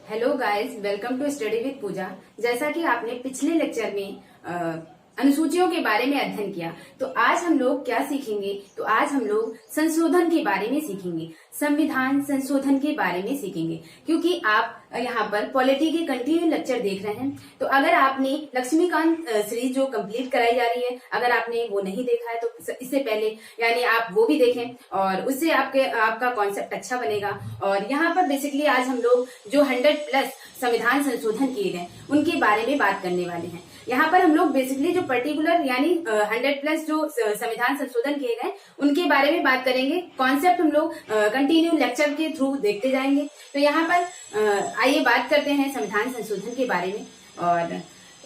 Hello guys, welcome to study with Pooja. जैसा कि आपने पिछले लेक्चर में अनुसूचियों के बारे में अध्ययन किया, तो आज हम लोग क्या सीखेंगे? तो आज हम लोग संशोधन के बारे में सीखेंगे, संविधान संशोधन के बारे में सीखेंगे। क्योंकि आप यहाँ पर पॉलिटी के कंटिन्यू लेक्चर देख रहे हैं, तो अगर आपने लक्ष्मीकांत सीरीज जो कंप्लीट कराई जा रही है, अगर आपने वो नहीं देखा है तो इससे पहले यानी आप वो भी देखें और उससे आपका कॉन्सेप्ट अच्छा बनेगा। और यहाँ पर बेसिकली आज हम लोग जो 100+ संविधान संशोधन किए गए उनके बारे में बात करने वाले हैं। यहाँ पर हम लोग बेसिकली जो पर्टिकुलर यानी 100+ जो संविधान संशोधन किए गए उनके बारे में बात करेंगे। कॉन्सेप्ट हम लोग कंटिन्यू लेक्चर के थ्रू देखते जाएंगे। तो यहाँ पर आइए बात करते हैं संविधान संशोधन के बारे में। और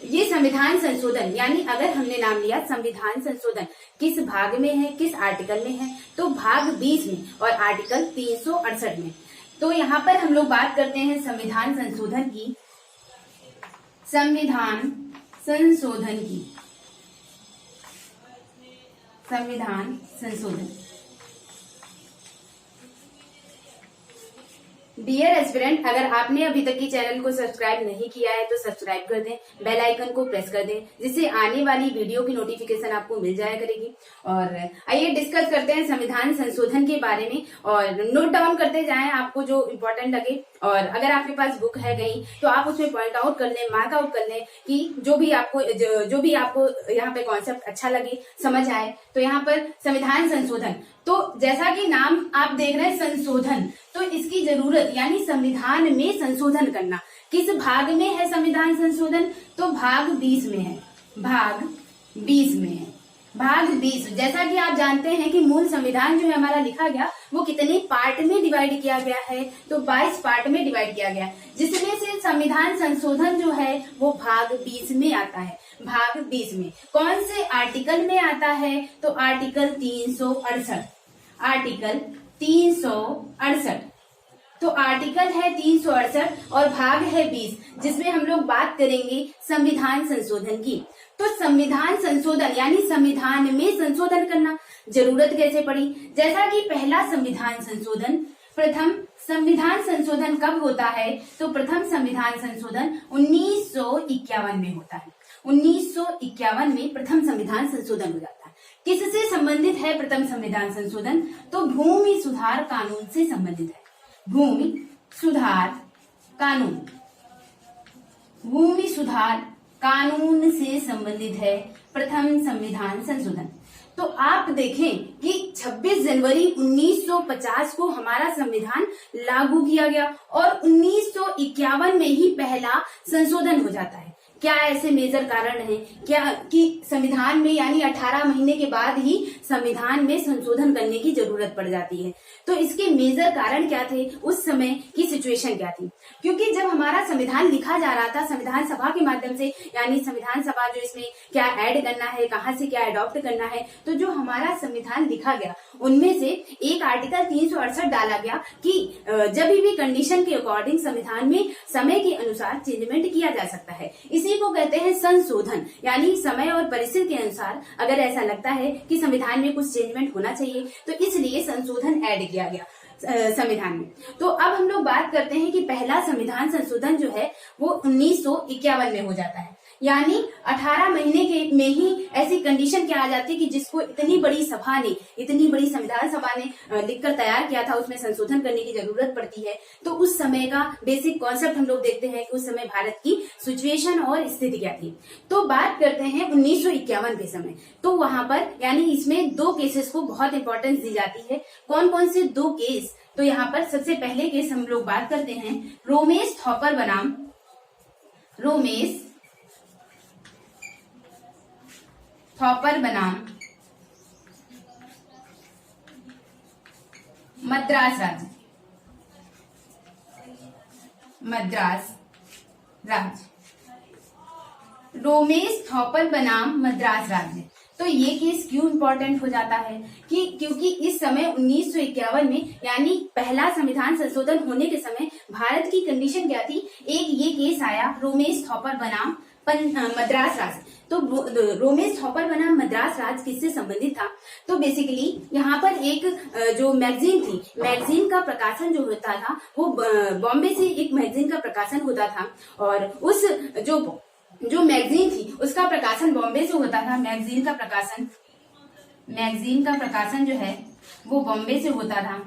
ये संविधान संशोधन यानी अगर हमने नाम लिया संविधान संशोधन किस भाग में है, किस आर्टिकल में है, तो भाग 20 में और आर्टिकल 368 में। तो यहाँ पर हम लोग बात करते हैं संविधान संशोधन की, संविधान संशोधन। डियर एस्पिरेंट, अगर आपने अभी तक की चैनल को सब्सक्राइब नहीं किया है तो सब्सक्राइब कर दें, बेल आइकन को प्रेस कर दें, जिससे आने वाली वीडियो की नोटिफिकेशन आपको मिल जाया करेगी। और आइए डिस्कस करते हैं संविधान संशोधन के बारे में और नोट डाउन करते जाएं आपको जो इम्पोर्टेंट लगे। और अगर आपके पास बुक है कहीं तो आप उसमें पॉइंट आउट कर लें, मार्क आउट कर लें कि जो भी आपको यहाँ पे कॉन्सेप्ट अच्छा लगे, समझ आए। तो यहाँ पर संविधान संशोधन, तो जैसा कि नाम आप देख रहे हैं संशोधन, तो इसकी जरूरत यानी संविधान में संशोधन करना। किस भाग में है संविधान संशोधन? तो भाग 20 में है, भाग 20 में है। भाग 20, जैसा कि आप जानते हैं कि मूल संविधान जो है हमारा लिखा गया वो कितने पार्ट में डिवाइड किया गया है? तो 22 पार्ट में डिवाइड किया गया है, जिसमें से संविधान संशोधन जो है वो भाग 20 में आता है। भाग 20 में कौन से आर्टिकल में आता है? तो आर्टिकल 368, आर्टिकल 368। तो आर्टिकल है 368 और भाग है 20, जिसमें हम लोग बात करेंगे संविधान संशोधन की। तो संविधान संशोधन यानी संविधान में संशोधन करना जरूरत कैसे पड़ी? जैसा कि पहला संविधान संशोधन, प्रथम संविधान संशोधन कब होता है? तो प्रथम संविधान संशोधन 1951 में होता है। 1951 में प्रथम संविधान संशोधन हो जाता है। किससे संबंधित है प्रथम संविधान संशोधन? तो भूमि सुधार कानून से संबंधित है। भूमि सुधार कानून, भूमि सुधार कानून से संबंधित है प्रथम संविधान संशोधन। तो आप देखें कि 26 जनवरी 1950 को हमारा संविधान लागू किया गया और 1951 में ही पहला संशोधन हो जाता है। क्या ऐसे मेजर कारण हैं क्या कि संविधान में यानी 18 महीने के बाद ही संविधान में संशोधन करने की जरूरत पड़ जाती है? तो इसके मेजर कारण क्या थे? उस समय की सिचुएशन क्या थी? क्योंकि जब हमारा संविधान लिखा जा रहा था संविधान सभा के माध्यम से, यानी संविधान सभा जो इसमें क्या ऐड करना है, कहाँ से क्या अडॉप्ट करना है, तो जो हमारा संविधान लिखा गया उनमें से एक आर्टिकल 368 डाला गया कि जब भी कंडीशन के अकॉर्डिंग संविधान में समय के अनुसार चेंजमेंट किया जा सकता है। इसी को कहते हैं संशोधन, यानी समय और परिस्थिति के अनुसार अगर ऐसा लगता है कि संविधान में कुछ चेंजमेंट होना चाहिए तो इसलिए संशोधन ऐड किया गया संविधान में। तो अब हम लोग बात करते हैं कि पहला संविधान संशोधन जो है वो 1951 में हो जाता है, यानी 18 महीने में ही ऐसी कंडीशन क्या आ जाती है कि जिसको इतनी बड़ी सभा ने, इतनी बड़ी संविधान सभा ने लिखकर तैयार किया था, उसमें संशोधन करने की जरूरत पड़ती है। तो उस समय का बेसिक कॉन्सेप्ट हम लोग देखते हैं कि उस समय भारत की सिचुएशन और स्थिति क्या थी। तो बात करते हैं 1951 के समय। तो वहां पर यानी इसमें 2 केसेस को बहुत इंपॉर्टेंस दी जाती है। कौन कौन से 2 केस? तो यहाँ पर सबसे पहले केस हम लोग बात करते हैं रोमेश थॉपर बनाम मद्रास राज्य, रोमेश थॉपर बनाम मद्रास राज्य। तो ये केस क्यों इंपॉर्टेंट हो जाता है कि क्योंकि इस समय 1951 में यानी पहला संविधान संशोधन होने के समय भारत की कंडीशन क्या थी? एक ये केस आया रोमेश थॉपर बनाम मद्रास राज्य। तो रोमेश हॉपर बनाम मद्रास राज्य किससे संबंधित था? तो बेसिकली यहाँ पर एक जो मैगजीन थी, मैगजीन का प्रकाशन जो होता था वो बॉम्बे से एक मैगजीन का प्रकाशन होता था, और उस जो मैगजीन थी उसका प्रकाशन बॉम्बे से होता था। मैगजीन का प्रकाशन जो है वो बॉम्बे से होता था।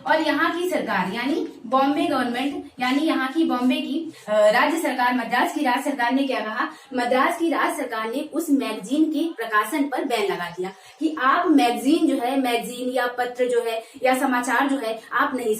और यहाँ की सरकार यानी बॉम्बे गवर्नमेंट, यानी यहाँ की बॉम्बे की राज्य सरकार, मद्रास की राज्य सरकार ने क्या कहा? मद्रास की राज्य सरकार ने उस मैगजीन के प्रकाशन पर बैन लगा दिया कि आप मैगजीन जो है, मैगजीन या पत्र जो है या समाचार जो है आप नहीं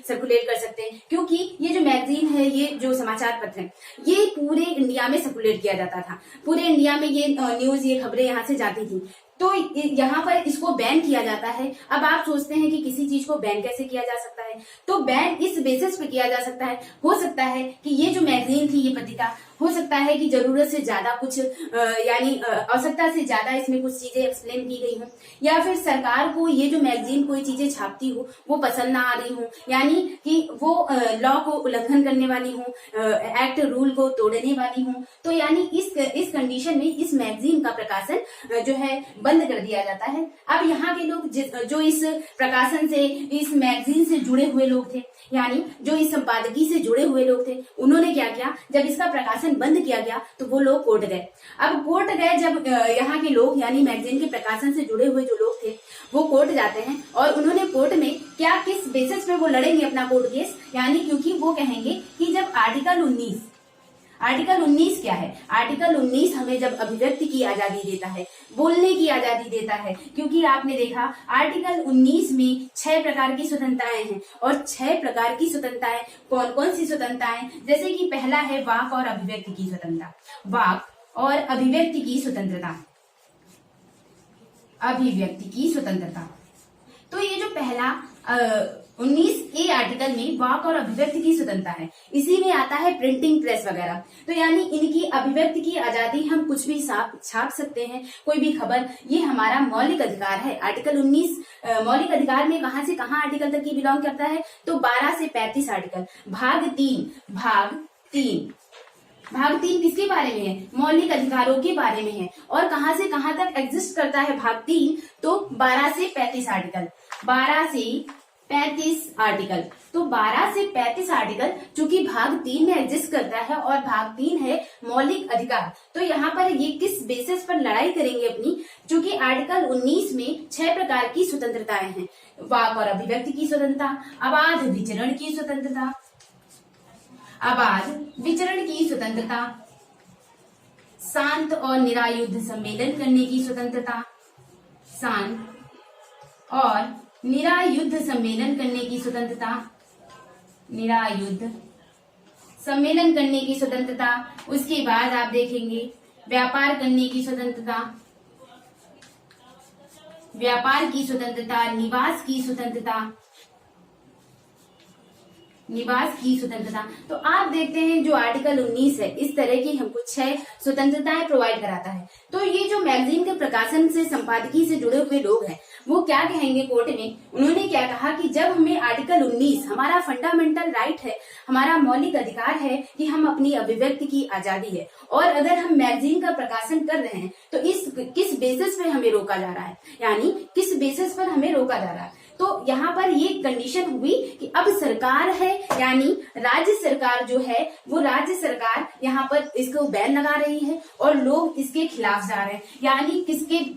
सर्कुलेट कर सकते, क्योंकि ये जो मैगजीन है, ये जो समाचार पत्र है, ये पूरे इंडिया में सर्कुलेट किया जाता था। पूरे इंडिया में ये न्यूज, ये खबरें यहाँ से जाती थी, तो यहाँ पर इसको बैन किया जाता है। अब आप सोचते हैं कि किसी चीज को बैन कैसे किया जा सकता है? तो बैन इस बेसिस पे किया जा सकता है, हो सकता है कि ये जो मैगजीन थी, ये पत्रिका, हो सकता है कि जरूरत से ज्यादा कुछ यानी आवश्यकता से ज्यादा इसमें कुछ चीजें एक्सप्लेन की गई हो, या फिर सरकार को ये जो मैगजीन कोई चीजें छापती हो वो पसंद ना आ रही हो, यानी कि वो लॉ को उल्लंघन करने वाली हो, एक्ट रूल को तोड़ने वाली हो, तो यानी इस कंडीशन में इस मैगजीन का प्रकाशन जो है बंद कर दिया जाता है। अब यहाँ के लोग जो इस प्रकाशन से, इस मैगजीन से जुड़े हुए लोग थे, यानी जो इस संपादकीय से जुड़े हुए लोग थे, उन्होंने क्या किया? जब इसका प्रकाशन बंद किया गया तो वो लोग कोर्ट गए। अब कोर्ट गए जब यहाँ के लोग, यानी मैगजीन के प्रकाशन से जुड़े हुए जो लोग थे, वो कोर्ट जाते हैं, और उन्होंने कोर्ट में क्या, किस बेसिस पे वो लड़ेंगे अपना कोर्ट केस? यानी क्योंकि वो कहेंगे कि जब आर्टिकल 19 क्या है? आर्टिकल 19 हमें जब अभिव्यक्ति की आजादी देता है, बोलने की आजादी देता है, क्योंकि आपने देखा आर्टिकल 19 में 6 प्रकार की स्वतंत्रताएं हैं, और 6 प्रकार की स्वतंत्रताएं कौन कौन सी स्वतंत्रताएं? जैसे कि पहला है वाक और अभिव्यक्ति की स्वतंत्रता। वाक और अभिव्यक्ति की स्वतंत्रता, अभिव्यक्ति की स्वतंत्रता। तो ये जो पहला 19A आर्टिकल में वाक और अभिव्यक्ति की स्वतंत्रता है, इसी में आता है प्रिंटिंग प्रेस वगैरह। तो यानी इनकी अभिव्यक्ति की आजादी, हम कुछ भी छाप सकते हैं, कोई भी खबर, ये हमारा मौलिक अधिकार है। आर्टिकल 19 मौलिक अधिकार में कहां से कहां आर्टिकल तक की बिलोंग करता है? तो 12 से 35 आर्टिकल। भाग 3 किसके बारे में है? मौलिक अधिकारों के बारे में है। और कहां से कहां तक एग्जिस्ट करता है भाग 3? तो 12 से 35 आर्टिकल। 12 से 35 आर्टिकल। तो 12 से 35 आर्टिकल चूंकि भाग 3 में एग्जिस्ट करता है, और भाग 3 है मौलिक अधिकार, तो यहाँ पर ये किस बेसिस पर लड़ाई करेंगे अपनी? चूंकि आर्टिकल 19 में 6 प्रकार की स्वतंत्रताएं हैं। वाक और अभिव्यक्ति की स्वतंत्रता, आवाज विचरण की स्वतंत्रता, शांत और निरायुध सम्मेलन करने की स्वतंत्रता, शांत और निरायुध सम्मेलन करने की स्वतंत्रता, निरायुध सम्मेलन करने की स्वतंत्रता। उसके बाद आप देखेंगे व्यापार करने की स्वतंत्रता, व्यापार की स्वतंत्रता, निवास की स्वतंत्रता, निवास की स्वतंत्रता। तो आप देखते हैं जो आर्टिकल 19 है, इस तरह की हमको 6 स्वतंत्रताएं प्रोवाइड कराता है। तो ये जो मैगजीन के प्रकाशन से, संपादकीय से जुड़े हुए लोग हैं, वो क्या कहेंगे कोर्ट में? उन्होंने क्या कहा कि जब हमें आर्टिकल 19, हमारा फंडामेंटल राइट है, हमारा मौलिक अधिकार है कि हम अपनी अभिव्यक्ति की आजादी है, और अगर हम मैगजीन का प्रकाशन कर रहे हैं तो किस बेसिस पे हमें रोका जा रहा है, यानी किस बेसिस पर हमें रोका जा रहा है? तो यहाँ पर ये कंडीशन हुई कि अब सरकार है, यानी राज्य सरकार जो है, वो राज्य सरकार यहाँ पर इसको बैन लगा रही है, और लोग इसके खिलाफ जा रहे हैं, यानी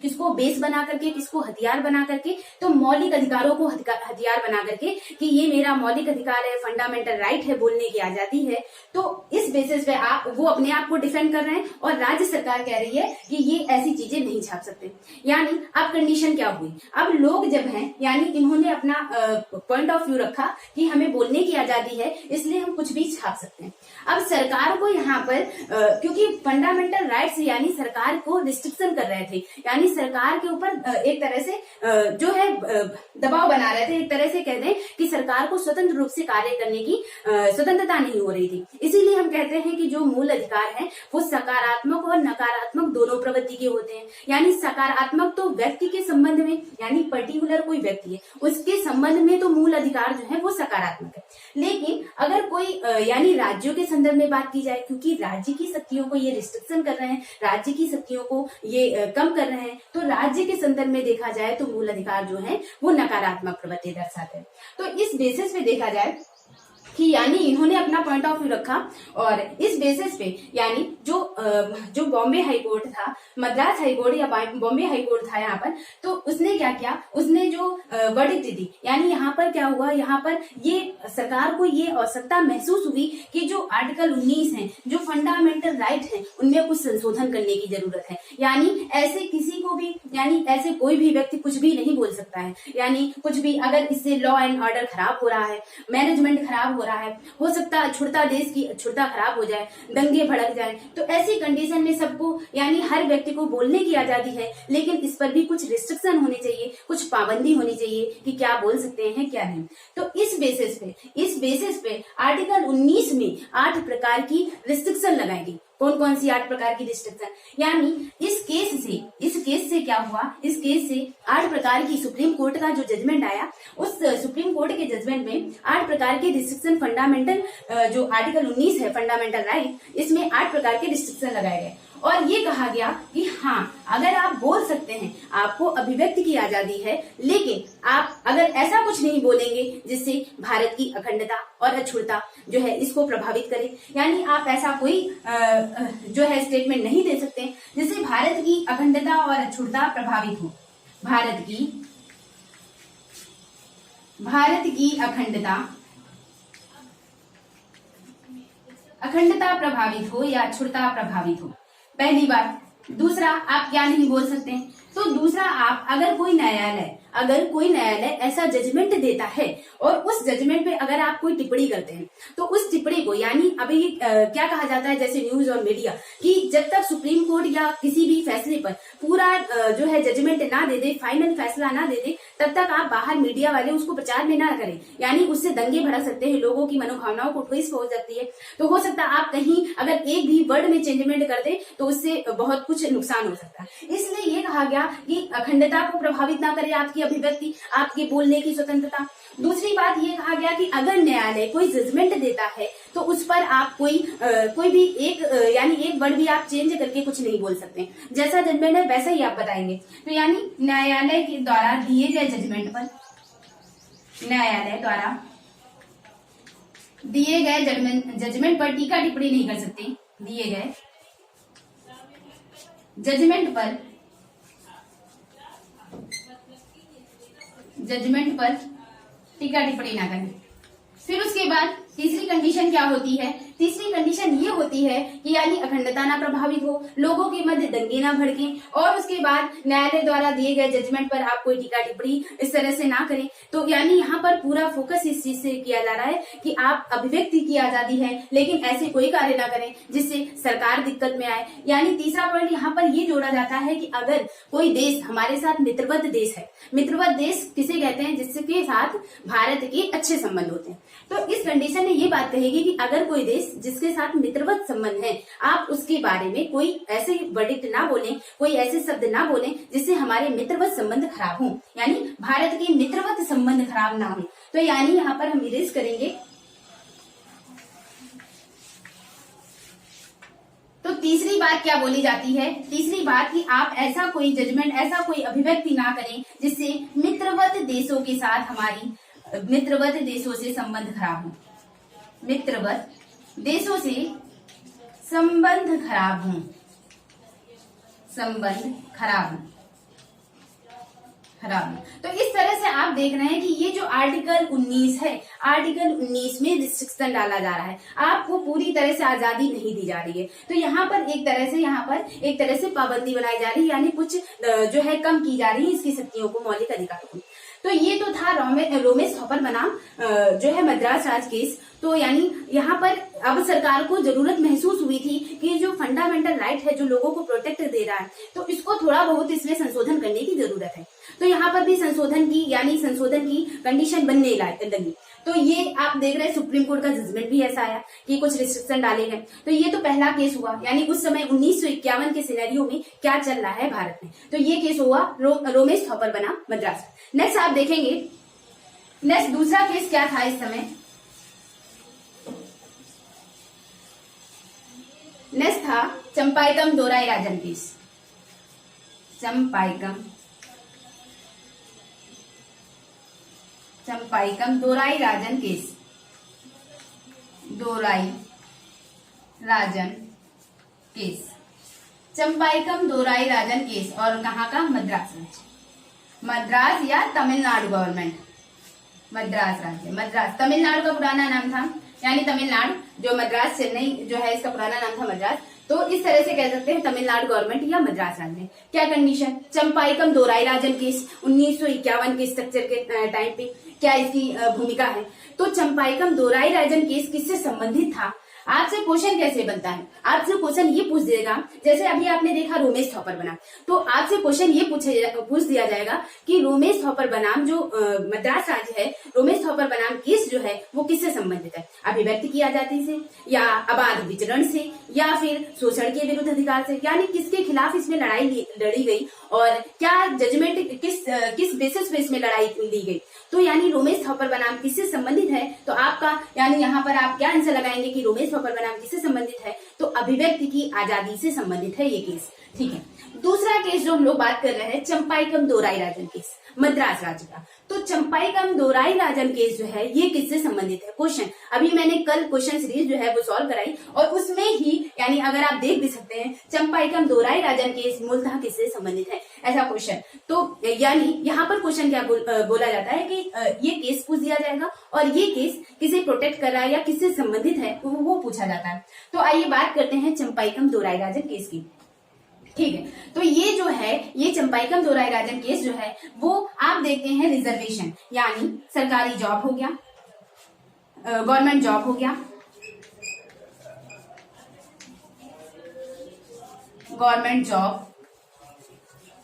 किसको बेस बना करके, किसको हथियार बना करके? तो मौलिक अधिकारों को हथियार बना करके कि ये मेरा मौलिक अधिकार है, फंडामेंटल राइट है, बोलने की आजादी है। तो इस बेसिस पे वो अपने आप को डिफेंड कर रहे हैं, और राज्य सरकार कह रही है कि ये ऐसी चीजें नहीं छाप सकते। यानी अब कंडीशन क्या हुई? अब लोग जब हैं, यानी उन्होंने अपना पॉइंट ऑफ व्यू रखा कि हमें बोलने की आजादी है, इसलिए हम कुछ भी छाप सकते हैं। अब सरकार को यहाँ पर क्योंकि फंडामेंटल राइट्स यानी सरकार को रिस्ट्रिक्शन कर रहे थे, यानी सरकार के ऊपर एक तरह से जो है दबाव बना रहे थे, एक तरह से कहते हैं कि सरकार को स्वतंत्र रूप से कार्य करने की स्वतंत्रता नहीं हो रही थी। इसीलिए हम कहते हैं कि जो मूल अधिकार है वो सकारात्मक और नकारात्मक दोनों प्रवृत्ति के होते हैं। यानी सकारात्मक तो व्यक्ति के संबंध में, यानी पर्टिकुलर कोई व्यक्ति है उसके संबंध में तो मूल अधिकार जो है वो सकारात्मक है। लेकिन अगर कोई यानी राज्यों के संदर्भ में बात की जाए, क्योंकि राज्य की शक्तियों को ये रिस्ट्रिक्शन कर रहे हैं, राज्य की शक्तियों को ये कम कर रहे हैं, तो राज्य के संदर्भ में देखा जाए तो मूल अधिकार जो है वो नकारात्मक प्रवृत्ति दर्शाते हैं। तो इस बेसिस पे देखा जाए कि यानी इन्होंने अपना पॉइंट ऑफ व्यू रखा, और इस बेसिस पे यानी जो बॉम्बे हाई कोर्ट था, मद्रास हाई कोर्ट या बॉम्बे हाई कोर्ट था यहाँ पर, तो उसने क्या किया, उसने जो वर्डिक्ट दी, यानी यहाँ पर क्या हुआ, यहाँ पर ये सरकार को ये आवश्यकता महसूस हुई कि जो आर्टिकल 19 है, जो फंडामेंटल राइट है, उनमें कुछ संशोधन करने की जरूरत है। यानी ऐसे किसी को भी, यानी ऐसे कोई भी व्यक्ति कुछ भी नहीं बोल सकता है, यानी कुछ भी, अगर इससे लॉ एंड ऑर्डर खराब हो रहा है, मैनेजमेंट खराब हो रहा है, हो सकता है अछूता देश की अछूता खराब हो जाए, दंगे भड़क जाए, तो ऐसी कंडीशन में सबको, यानी हर व्यक्ति को बोलने की आजादी है, लेकिन इस पर भी कुछ रिस्ट्रिक्शन होने चाहिए, कुछ पाबंदी होनी चाहिए कि क्या बोल सकते हैं क्या नहीं। तो इस बेसिस पे आर्टिकल 19 में 8 प्रकार की रिस्ट्रिक्शन लगाएगी। कौन कौन सी 8 प्रकार की रिस्ट्रिक्शन, यानी इस केस से क्या हुआ, इस केस से 8 प्रकार की सुप्रीम कोर्ट का जो जजमेंट आया, उस सुप्रीम कोर्ट के जजमेंट में 8 प्रकार के रिस्ट्रिक्शन फंडामेंटल, जो आर्टिकल 19 है फंडामेंटल राइट, इसमें 8 प्रकार के रिस्ट्रिक्शन लगाए गए, और ये कहा गया कि हाँ, अगर आप बोल सकते हैं, आपको अभिव्यक्ति की आजादी है, लेकिन आप अगर ऐसा कुछ नहीं बोलेंगे जिससे भारत की अखंडता और अछूता जो है इसको प्रभावित करे, यानी आप ऐसा कोई जो है स्टेटमेंट नहीं दे सकते जिससे भारत की अखंडता और अछूता प्रभावित हो, भारत की अखंडता प्रभावित हो या अछूता प्रभावित हो, पहली बात। दूसरा, आप क्या नहीं बोल सकते हैं, तो दूसरा, आप अगर कोई न्यायालय ऐसा जजमेंट देता है और उस जजमेंट पे अगर आप कोई टिप्पणी करते हैं, तो उस टिप्पणी को, यानी अभी क्या कहा जाता है जैसे न्यूज और मीडिया, कि जब तक सुप्रीम कोर्ट या किसी भी फैसले पर पूरा जो है जजमेंट ना दे दे, फाइनल फैसला ना दे दे, तब तक आप बाहर मीडिया वाले उसको प्रचार में ना करें, यानी उससे दंगे भड़क सकते हैं, लोगों की मनोभावनाओं को ठेस पहुंच सकती है। तो हो सकता है आप कहीं अगर एक भी वर्ड में चेंजमेंट कर दे तो उससे बहुत कुछ नुकसान हो सकता है। इसलिए ये कहा गया कि अखंडता को प्रभावित ना करे आपकी अभिव्यक्ति, आपके बोलने की स्वतंत्रता। दूसरी बात ये कहा गया कि अगर न्यायालय कोई जजमेंट देता है तो उस पर आप कोई भी एक वर्ड भी आप चेंज करके कुछ नहीं बोल सकते, जैसा जजमेंट है वैसा ही आप बताएंगे। तो यानी न्यायालय के द्वारा दिए गए जजमेंट पर टीका टिप्पणी नहीं कर सकते, दिए गए जजमेंट पर टीका टिप्पणी ना करें। फिर उसके बाद तीसरी कंडीशन क्या होती है, तीसरी कंडीशन ये होती है कि यानी अखंडता ना प्रभावित हो, लोगों के मध्य दंगे ना भड़के, और उसके बाद न्यायालय द्वारा दिए गए जजमेंट पर आप कोई टीका टिप्पणी इस तरह से ना करें। तो यानी यहाँ पर पूरा फोकस इस चीज से किया जा रहा है कि आप अभिव्यक्ति की आजादी है, लेकिन ऐसे कोई कार्य ना करें जिससे सरकार दिक्कत में आए। यानी तीसरा पॉइंट यहाँ पर ये जोड़ा जाता है कि अगर कोई देश हमारे साथ मित्रवत देश है, मित्रवत देश किसे कहते हैं, जिसके साथ भारत के अच्छे संबंध होते हैं, तो इस कंडीशन में ये बात कहेगी कि अगर कोई देश जिसके साथ मित्रवत संबंध है, आप उसके बारे में कोई ऐसे वर्डिक्ट ना बोलें, कोई ऐसे शब्द ना बोलें जिससे हमारे मित्रवत संबंध खराब हो, यानी भारत के मित्रवत संबंध खराब ना हो। तो यानी यहाँ पर हम इरेज करेंगे। तो तीसरी बात क्या बोली जाती है, तीसरी बात कि आप ऐसा कोई जजमेंट, ऐसा कोई अभिव्यक्ति ना करें जिससे मित्रवत देशों के साथ हमारी मित्रवत देशों से संबंध खराब हो, मित्रवत देशों से संबंध खराब हो, तो इस तरह से आप देख रहे हैं कि ये जो आर्टिकल 19 है, आर्टिकल 19 में रिस्ट्रिक्शन डाला जा रहा है, आपको पूरी तरह से आजादी नहीं दी जा रही है। तो यहाँ पर एक तरह से पाबंदी बनाई जा रही है, यानी कुछ जो है कम की जा रही है इसकी शक्तियों को, मौलिक अधिकारों को। तो ये तो था रोमेश हॉपर बनाम जो है मद्रास राज केस। तो यानी यहाँ पर अब सरकार को जरूरत महसूस हुई थी कि जो फंडामेंटल राइट है, जो लोगों को प्रोटेक्ट दे रहा है, तो इसको थोड़ा बहुत इसमें संशोधन करने की जरूरत है। तो यहाँ पर भी संशोधन की कंडीशन बनने लगी। तो ये आप देख रहे हैं सुप्रीम कोर्ट का जजमेंट भी ऐसा आया कि कुछ रिस्ट्रिक्शन डाले गए। तो ये तो पहला केस हुआ, यानी उस समय 1951 के सिनेरियो में क्या चल रहा है भारत में। तो ये केस हुआ रोमेश हॉपर बनाम मद्रास। नेक्स्ट आप देखेंगे नेक्स्ट दूसरा केस क्या था इस समय, नेक्स्ट था चंपाइकम दोराई राजन केस। चंपाइकम दोराई राजन केस, दोराई राजन केस, चंपाइकम दोराई राजन केस। और कहाँ का, मद्रास राज्य, मद्रास या तमिलनाडु गवर्नमेंट, मद्रास राज्य, मद्रास तमिलनाडु का पुराना नाम था, यानी तमिलनाडु जो मद्रास चेन्नई जो है इसका पुराना नाम था मद्रास। तो इस तरह से कह सकते हैं तमिलनाडु गवर्नमेंट या मद्रास राज्य। क्या कंडीशन, चंपाइकम दोराई राजन केस 1951 के स्ट्रक्चर के टाइम पे क्या इसकी भूमिका है। तो चंपाइकम दोराई राजन केस किससे संबंधित था, आपसे क्वेश्चन कैसे बनता है, आपसे क्वेश्चन ये पूछ देगा, जैसे अभी आपने देखा रोमेश थॉपर बनाम, तो आपसे क्वेश्चन ये पूछ दिया जाएगा कि रोमेश थॉपर बनाम जो मद्रास राज्य है, रोमेश थॉपर बनाम केस जो है वो किससे संबंधित है, अभिव्यक्ति की आजादी से या अबाध विचरण से या फिर शोषण के विरुद्ध अधिकार से, यानी किसके खिलाफ इसमें लड़ाई लड़ी गई और क्या जजमेंट किस बेसिस पे इसमें लड़ाई ली गई। तो यानी रोमेश थॉपर बनाम किससे संबंधित है, तो आपका यानी यहाँ पर आप क्या आंसर लगाएंगे कि रोमेश थॉपर बनाम किससे संबंधित है, तो अभिव्यक्ति की आजादी से संबंधित है ये केस। ठीक है, दूसरा केस जो हम लोग बात कर रहे हैं चंपाइकम दोराई राजन केस, मद्रास राज्य का। तो चंपाइकम दोराई राजन केस जो है ये किससे संबंधित है, क्वेश्चन अभी मैंने कल क्वेश्चन सीरीज जो है वो सॉल्व कराई और उसमें ही यानी अगर आप देख भी सकते हैं चंपाइकम दोराई राजन केस मूलतः किससे संबंधित है ऐसा क्वेश्चन। तो यानी यहाँ पर क्वेश्चन क्या बोला जाता है कि ये केस पूछ दिया जाएगा और ये केस किसे प्रोटेक्ट कर रहा है या किससे संबंधित है वो पूछा जाता है। तो आइए बात करते हैं चंपाइकम दोराई राजन केस की। ठीक है, तो ये जो है ये चंपाइकम दोराई राजन केस जो है वो आप देखते हैं रिजर्वेशन, यानी सरकारी जॉब हो गया, गवर्नमेंट जॉब हो गया, गवर्नमेंट जॉब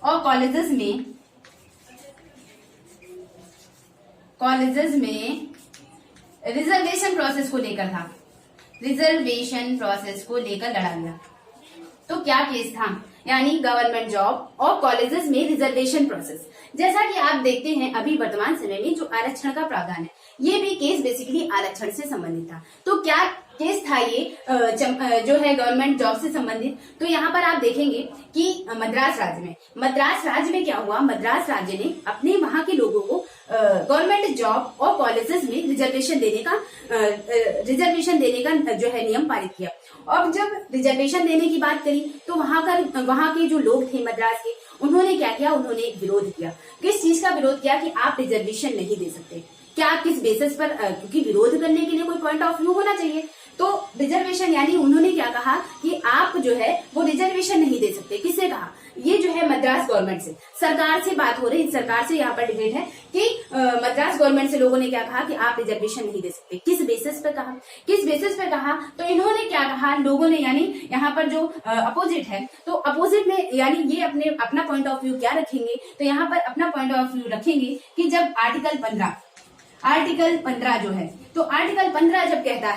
और कॉलेजेस में रिजर्वेशन प्रोसेस को लेकर था, रिजर्वेशन प्रोसेस को लेकर लड़ा गया। तो क्या केस था, यानी गवर्नमेंट जॉब और कॉलेजेस में रिजर्वेशन प्रोसेस। जैसा कि आप देखते हैं अभी वर्तमान समय में जो आरक्षण का प्रावधान है ये भी केस बेसिकली आरक्षण से संबंधित था। तो क्या केस था ये जो है गवर्नमेंट जॉब से संबंधित। तो यहाँ पर आप देखेंगे कि मद्रास राज्य में क्या हुआ, मद्रास राज्य ने अपने वहां के लोगों को गवर्नमेंट जॉब और कॉलेजेस में रिजर्वेशन देने का जो है नियम पारित किया। अब जब रिजर्वेशन देने की बात करी तो वहां के जो लोग थे मद्रास के, उन्होंने क्या किया, उन्होंने विरोध किया। किस चीज का विरोध किया कि आप रिजर्वेशन नहीं दे सकते। क्या किस बेसिस पर, क्योंकि विरोध करने के लिए कोई पॉइंट ऑफ व्यू होना चाहिए। तो रिजर्वेशन यानी उन्होंने क्या कहा कि आप जो है वो रिजर्वेशन नहीं दे सकते। किससे कहा, ये जो है मद्रास गवर्नमेंट से, सरकार से बात हो रही, सरकार से यहाँ पर डिबेट है कि मद्रास गवर्नमेंट से लोगों ने क्या कहा कि आप रिजर्वेशन नहीं दे सकते। किस बेसिस पे कहा, किस बेसिस पे कहा, तो इन्होंने क्या कहा, लोगों ने यानी यहाँ पर जो अपोजिट है, तो अपोजिट में यानी ये अपना पॉइंट ऑफ व्यू क्या रखेंगे, तो यहाँ पर अपना पॉइंट ऑफ व्यू रखेंगे कि जब आर्टिकल 15 जो है, तो आर्टिकल 15 जब कहता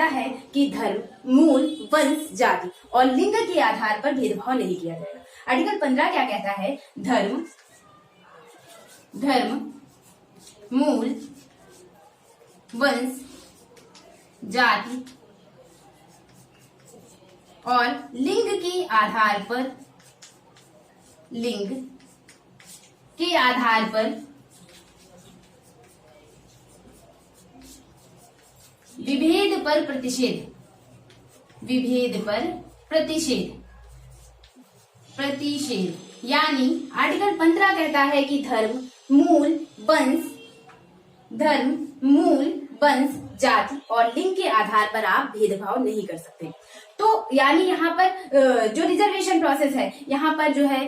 है कि धर्म, मूल, वंश, जाति और लिंग के आधार पर भेदभाव नहीं किया जाएगा। आर्टिकल 15 क्या कहता है, धर्म, मूल, वंश, जाति और लिंग के आधार पर विभेद पर प्रतिषेध। यानी आर्टिकल 15 कहता है कि धर्म, मूल, वंश, जाति और लिंग के आधार पर आप भेदभाव नहीं कर सकते। तो यानी यहाँ पर जो रिजर्वेशन प्रोसेस है, यहाँ पर जो है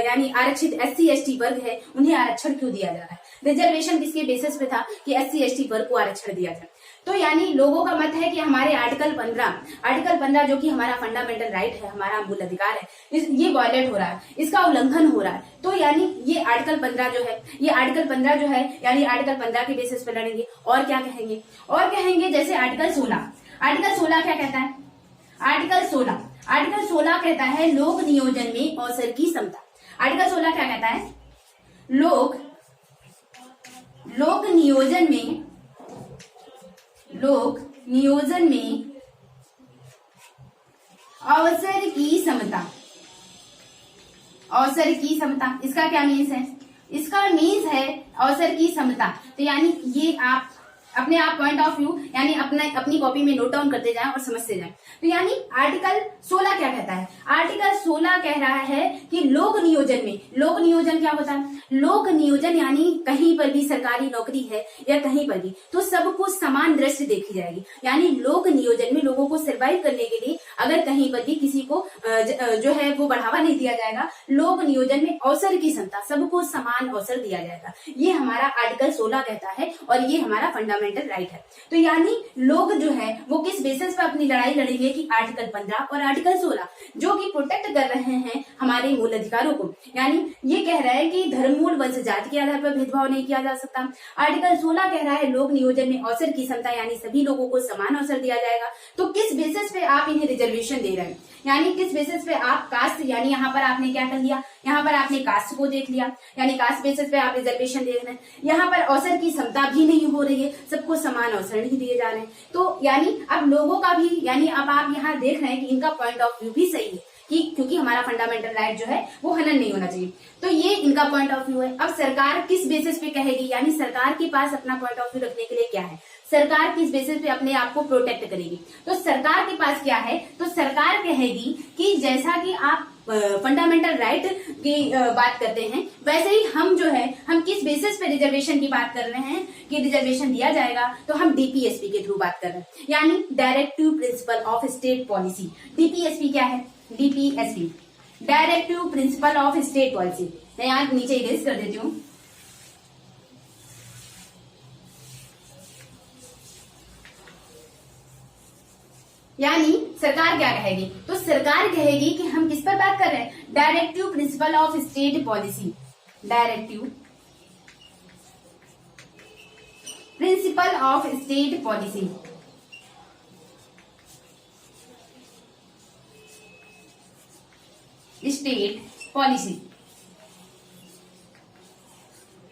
यानी आरक्षित SC ST वर्ग है, उन्हें आरक्षण क्यों दिया जा रहा है। रिजर्वेशन किसके बेसिस पे था कि SC ST वर्ग को आरक्षण दिया जाए। तो यानी लोगों का मत है कि हमारे आर्टिकल 15 जो कि हमारा फंडामेंटल राइट है, हमारा मूल अधिकार है, ये वायलेट हो रहा है, इसका उल्लंघन हो रहा है। तो यानी ये आर्टिकल 15 जो है, यानी आर्टिकल 15 के बेसिस पर लड़ेंगे। और क्या कहेंगे, जैसे आर्टिकल 16 क्या कहता है, आर्टिकल 16 कहता है लोक नियोजन में अवसर की समता। आर्टिकल 16 क्या कहता है, लोक लोक नियोजन में अवसर की समता। इसका क्या मीन्स है? इसका मीन्स है अवसर की समता। तो यानी ये आप अपने आप पॉइंट ऑफ व्यू यानी अपनी कॉपी में नोट डाउन करते जाएं और समझते जाएं। तो यानी आर्टिकल 16 क्या कहता है? आर्टिकल 16 कह रहा है कि लोक नियोजन क्या होता है? लोक नियोजन यानी कहीं पर भी सरकारी नौकरी है या कहीं पर भी, तो सबको समान दृष्टि देखी जाएगी। यानी लोक नियोजन में लोगों को सर्वाइव करने के लिए अगर कहीं पर भी किसी को जो है वो बढ़ावा नहीं दिया जाएगा, लोक नियोजन में अवसर की समता, सबको समान अवसर दिया जाएगा। ये हमारा आर्टिकल 16 कहता है और ये हमारा फंडामेंटल राइट है। तो यानी लोग जो है वो किस बेसिस पे अपनी लड़ाई लड़ेंगे कि आर्टिकल 15 और आर्टिकल 16 जो कि प्रोटेक्ट कर रहे हैं हमारे मूल अधिकारों को। यानी ये कह रहा है कि धर्म, मूल, वंश, जाति के आधार पर भेदभाव नहीं किया जा सकता। आर्टिकल 16 कह रहा है लोक नियोजन में अवसर की समता, यानी सभी लोगों को समान अवसर दिया जाएगा। तो किस बेसिस पे आप इन्हें रिजर्वेशन दे रहे हैं? यानी किस बेसिस पे आप कास्ट, यानी यहाँ पर आपने क्या कर लिया, यहाँ पर आपने कास्ट को देख लिया, यानी कास्ट बेसिस पे आप रिजर्वेशन दे रहे हैं। यहाँ पर अवसर की समता भी नहीं हो रही है, सबको समान अवसर नहीं दिए जा रहे हैं। तो यानी अब लोगों का भी, यानी अब आप यहाँ देख रहे हैं कि इनका पॉइंट ऑफ व्यू भी सही है कि क्योंकि हमारा फंडामेंटल राइट जो है वो हनन नहीं होना चाहिए। तो ये इनका पॉइंट ऑफ व्यू है। अब सरकार किस बेसिस पे कहेगी, यानी सरकार के पास अपना पॉइंट ऑफ व्यू रखने के लिए क्या है? सरकार किस बेसिस पे अपने आप को प्रोटेक्ट करेगी? तो सरकार के पास क्या है? तो सरकार कहेगी कि जैसा कि आप फंडामेंटल राइट की बात करते हैं, वैसे ही हम जो है हम किस बेसिस पे रिजर्वेशन की बात कर रहे हैं कि रिजर्वेशन दिया जाएगा, तो हम डीपीएसपी के थ्रू बात कर रहे हैं, यानी directive principle of state policy. DPSP क्या है? DPSP directive principle of state policy. मैं यहाँ नीचे इरेज कर देती हूँ। यानी सरकार क्या कहेगी? तो सरकार कहेगी कि हम किस पर बात कर रहे हैं? Directive principle of state policy. Directive principle of state policy. State policy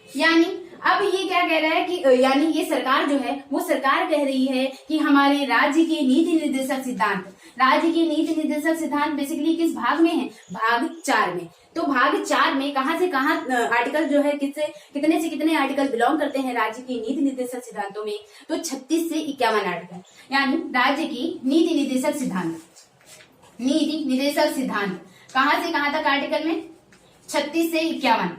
यानी अब ये क्या कह रहा है कि यानी ये सरकार जो है वो सरकार कह रही है कि हमारे राज्य के नीति निर्देशक सिद्धांत, राज्य के नीति निर्देशक सिद्धांत बेसिकली किस भाग में है? भाग 4 में। तो भाग 4 में कहां से कहां आर्टिकल जो है कितने से कितने आर्टिकल बिलोंग करते हैं राज्य की नीति निर्देशक सिद्धांतों में? तो 36 से 51 आर्टिकल, यानी राज्य की नीति निर्देशक सिद्धांत, नीति निर्देशक सिद्धांत कहां से कहां तक आर्टिकल में? 36 से 51,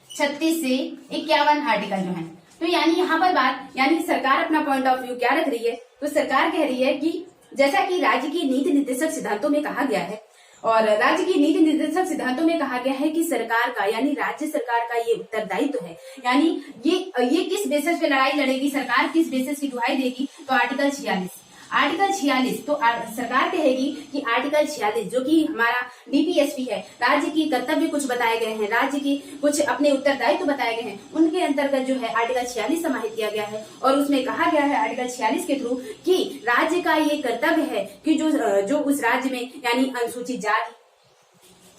36 से 51 आर्टिकल जो है। तो यानी यहाँ पर बात, यानी सरकार अपना पॉइंट ऑफ व्यू क्या रख रही है? तो सरकार कह रही है कि जैसा कि राज्य की नीति निर्देशक सिद्धांतों में कहा गया है, और राज्य की नीति निर्देशक सिद्धांतों में कहा गया है कि सरकार का, यानी राज्य सरकार का ये उत्तरदायित्व है, यानी ये किस बेसिस पे लड़ाई लड़ेगी, सरकार किस बेसिस की दुहाई देगी? तो आर्टिकल 46। आर्टिकल 46 तो सरकार कहेगी कि आर्टिकल 46 जो कि हमारा डीपीएसपी है, राज्य की कर्तव्य कुछ बताए गए हैं, राज्य की कुछ अपने उत्तरदायित्व बताए गए हैं, उनके अंतर्गत जो है आर्टिकल 46 समाहित किया गया है। और उसमें कहा गया है आर्टिकल 46 के थ्रू कि राज्य का ये कर्तव्य है कि जो उस राज्य में, यानी अनुसूचित जाति,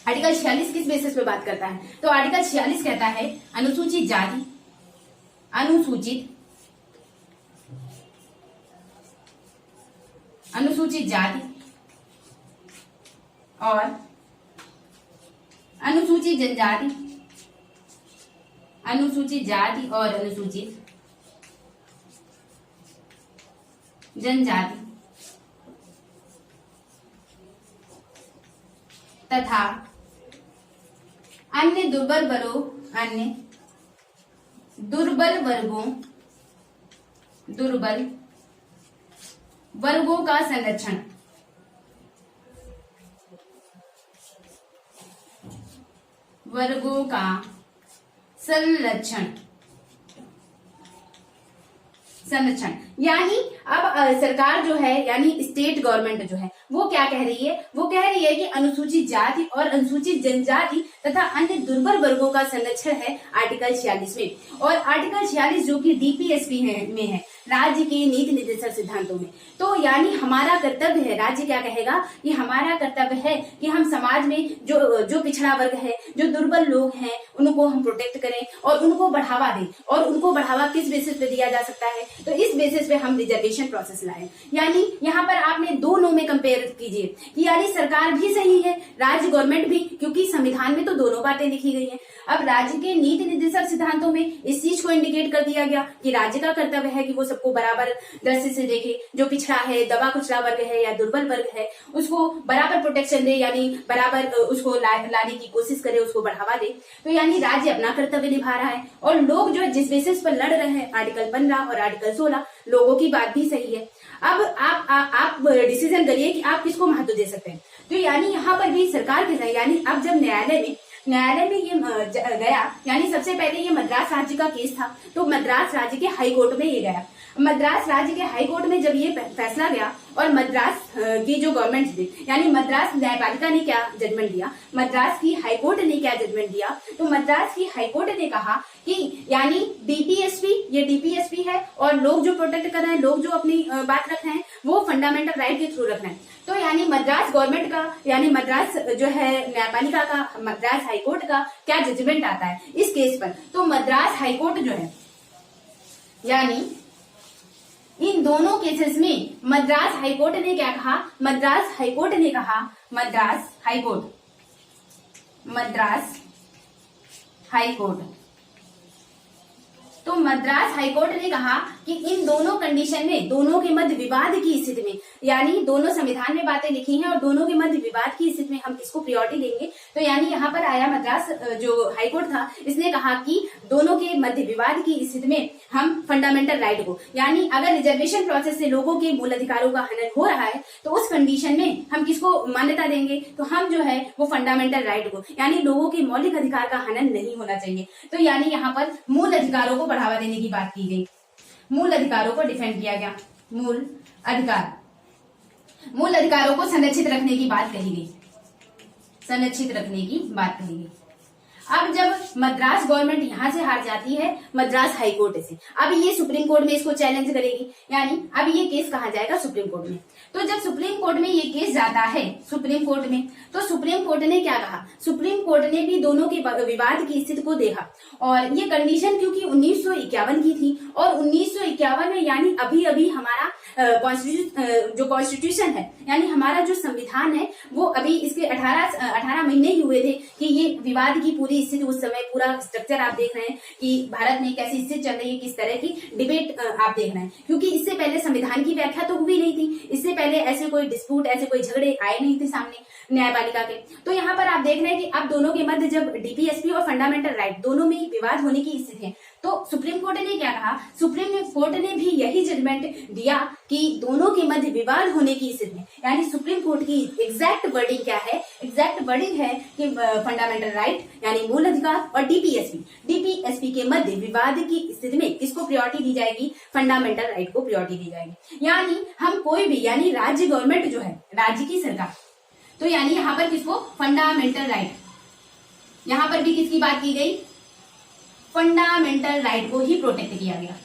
आर्टिकल 46 किस बेसिस पे बात करता है? तो आर्टिकल 46 कहता है अनुसूचित जाति, अनुसूचित जाति और अनुसूचित जनजाति, अनुसूचित जाति और अनुसूचित जनजाति तथा अन्य दुर्बल वर्गों का संरक्षण, वर्गों का संरक्षण। यानी अब सरकार जो है, यानी स्टेट गवर्नमेंट जो है वो क्या कह रही है? वो कह रही है कि अनुसूचित जाति और अनुसूचित जनजाति तथा अन्य दुर्बल वर्गों का संरक्षण है आर्टिकल 46 में। और आर्टिकल 46 जो कि डीपीएसपी में है, राज्य के नीति निर्देशक सिद्धांतों में। तो यानी हमारा कर्तव्य है, राज्य क्या कहेगा कि हमारा कर्तव्य है कि हम समाज में जो पिछड़ा वर्ग है, जो दुर्बल लोग हैं, उनको हम प्रोटेक्ट करें और उनको बढ़ावा दें। और उनको बढ़ावा किस बेसिस पे दिया जा सकता है, तो इस बेसिस पे हम रिजर्वेशन प्रोसेस लाए। यानी यहाँ पर आपने दोनों में कंपेयर कीजिए कि यानी सरकार भी सही है, राज्य गवर्नमेंट भी, क्योंकि संविधान में तो दोनों बातें लिखी गई हैं। अब राज्य के नीति निर्देशक सिद्धांतों में इस चीज को इंडिकेट कर दिया गया कि राज्य का कर्तव्य है कि वो सबको बराबर दृष्टि से देखे, जो पिछड़ा है, दबा कुचला वर्ग है या दुर्बल वर्ग है, उसको बराबर प्रोटेक्शन दे, यानी बराबर उसको लाने की कोशिश करे, उसको बढ़ावा दे। तो यानी राज्य अपना कर्तव्य निभा रहा है और लोग जो जिस बेसिस पर लड़ रहे हैं, आर्टिकल 15 और आर्टिकल 16, लोगों की बात भी सही है। अब आप डिसीजन करिए कि आप किसको महत्व दे सकते हैं। तो यानी यहाँ पर भी सरकार के, यानी अब जब न्यायालय में ये गया, यानी सबसे पहले ये मद्रास राज्य का केस था, तो मद्रास राज्य के हाई कोर्ट में ये गया। मद्रास राज्य के हाई कोर्ट में जब ये फैसला गया और मद्रास की जो गवर्नमेंट थी, यानी मद्रास न्यायपालिका ने क्या जजमेंट दिया, मद्रास की हाई कोर्ट ने क्या जजमेंट दिया, तो मद्रास की हाई कोर्ट ने कहा कि यानी डीपीएसपी है और लोग जो प्रोटेक्ट कर रहे हैं, लोग जो अपनी बात रख रहे हैं, वो फंडामेंटल राइट के थ्रू रख रहे हैं। तो यानी मद्रास गवर्नमेंट का, यानी मद्रास जो है न्यायपालिका का, मद्रास हाईकोर्ट का क्या जजमेंट आता है इस केस पर, तो मद्रास हाईकोर्ट जो है, यानी इन दोनों केसेस में मद्रास हाईकोर्ट ने क्या कहा, मद्रास हाईकोर्ट तो मद्रास हाईकोर्ट ने कहा कि इन दोनों कंडीशन में, दोनों के मध्य विवाद की स्थिति में, यानी दोनों संविधान में बातें लिखी हैं और दोनों के मध्य विवाद की स्थिति में हम किसको प्रायोरिटी देंगे। तो यानी यहाँ पर आया मद्रास जो हाईकोर्ट था, इसने कहा कि दोनों के मध्य विवाद की स्थिति में हम फंडामेंटल राइट को, यानी अगर रिजर्वेशन प्रोसेस से लोगों के मूल अधिकारों का हनन हो रहा है तो उस कंडीशन में हम किसको मान्यता देंगे, तो हम जो है वो फंडामेंटल राइट को, यानी लोगों के मौलिक अधिकार का हनन नहीं होना चाहिए। तो यानी यहाँ पर मूल अधिकारों को बढ़ावा देने की बात की गई, मूल अधिकारों को डिफेंड किया गया, मूल अधिकारों को संरक्षित रखने की बात कही गई, अब जब मद्रास गवर्नमेंट यहां से हार जाती है मद्रास हाई कोर्ट से, अब ये सुप्रीम कोर्ट में इसको चैलेंज करेगी, यानी अब ये केस कहाँ जाएगा, सुप्रीम कोर्ट में। तो जब सुप्रीम कोर्ट में ये केस जाता है सुप्रीम कोर्ट में, तो सुप्रीम कोर्ट ने क्या कहा, सुप्रीम कोर्ट ने भी दोनों के विवाद की स्थिति को देखा और ये कंडीशन क्योंकि 1951 की थी और 1951 में यानी अभी अभी हमारा जो कॉन्स्टिट्यूशन है, यानी हमारा जो संविधान है, वो अभी इसके 18 महीने ही हुए थे कि ये विवाद की पूरी स्थिति, उस समय पूरा स्ट्रक्चर आप देख रहे हैं कि भारत में कैसी स्थिति चल रही है, किस तरह की डिबेट आप देख रहे हैं, क्योंकि इससे पहले संविधान की व्याख्या तो हुई नहीं थी, इससे पहले ऐसे कोई डिस्प्यूट, ऐसे कोई झगड़े आए नहीं थे सामने न्यायपालिका के। तो यहाँ पर आप देख रहे हैं कि अब दोनों के मध्य जब डीपीएसपी और फंडामेंटल राइट दोनों में विवाद होने की स्थिति है, तो सुप्रीम कोर्ट ने क्या कहा, सुप्रीम कोर्ट ने भी यही जजमेंट दिया कि दोनों के मध्य विवाद होने की स्थिति में, यानी सुप्रीम कोर्ट की एग्जैक्ट वर्डिंग क्या है, एग्जैक्ट वर्डिंग है कि फंडामेंटल राइट यानी मूल अधिकार और डीपीएसपी के मध्य विवाद की स्थिति में किसको प्रायोरिटी दी जाएगी, फंडामेंटल राइट को प्रायोरिटी दी जाएगी। यानी हम कोई भी, यानी राज्य गवर्नमेंट जो है, राज्य की सरकार, तो यानी यहाँ पर किसको, फंडामेंटल राइट, यहाँ पर भी किसकी बात की गई, फंडामेंटल राइट को ही प्रोटेक्ट किया गया,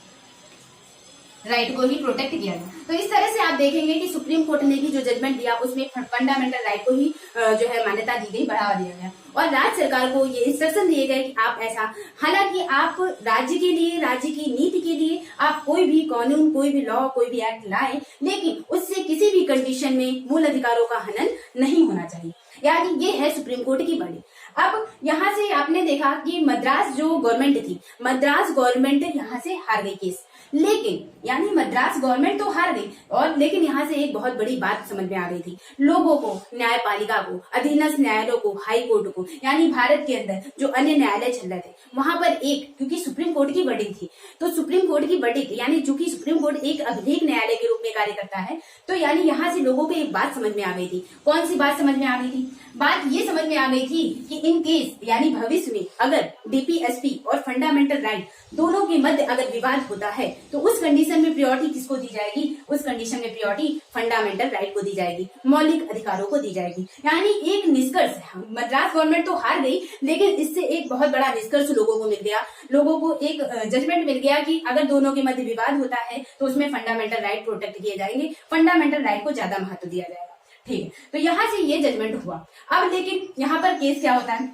तो इस तरह से आप देखेंगे कि सुप्रीम कोर्ट ने भी जो जजमेंट दिया उसमें फंडामेंटल राइट को ही जो है मान्यता दी गई, बढ़ावा दिया गया और राज्य सरकार को ये इंस्ट्रक्शन दिए गए कि आप ऐसा, हालांकि आप राज्य के लिए, राज्य की नीति के लिए आप कोई भी कानून, कोई भी लॉ, कोई भी एक्ट लाएं, लेकिन उससे किसी भी कंडीशन में मूल अधिकारों का हनन नहीं होना चाहिए। यानी ये है सुप्रीम कोर्ट की बड़ी। अब यहाँ से आपने देखा कि मद्रास जो गवर्नमेंट थी, मद्रास गवर्नमेंट यहाँ से हार गई केस, लेकिन यानी मद्रास गवर्नमेंट तो हार गई और लेकिन यहाँ से एक बहुत बड़ी बात समझ में आ रही थी, लोगों को, न्यायपालिका को, अधीनस्थ न्यायालयों को, हाई कोर्ट को, यानी भारत के अंदर जो अन्य न्यायालय चल रहे थे वहां पर एक, क्योंकि सुप्रीम कोर्ट की वर्डिंग थी, तो सुप्रीम कोर्ट की वर्डिंग, यानी चूंकि सुप्रीम कोर्ट एक अभिलेख न्यायालय के रूप में कार्य करता है। तो यानी यहाँ से लोगों को एक बात समझ में आ गई थी। कौन सी बात समझ में आ गई थी? बात ये समझ में आ गई थी कि इन केस यानी भविष्य में अगर डीपीएसपी और फंडामेंटल राइट दोनों के मध्य अगर विवाद होता है तो उस कंडीशन में प्रायोरिटी किसको दी जाएगी? उस कंडीशन में प्रायोरिटी फंडामेंटल राइट को दी जाएगी, मौलिक अधिकारों को दी जाएगी। यानी एक निष्कर्ष, मद्रास गवर्नमेंट तो हार गई, लेकिन इससे एक बहुत बड़ा निष्कर्ष लोगों को मिल गया, लोगों को एक जजमेंट मिल गया कि अगर दोनों के मध्य विवाद होता है तो उसमें फंडामेंटल राइट प्रोटेक्ट किए जाएंगे, फंडामेंटल राइट को ज्यादा महत्व दिया जाएगा। ठीक है, तो यहाँ से ये जजमेंट हुआ। अब लेकिन यहाँ पर केस क्या होता है,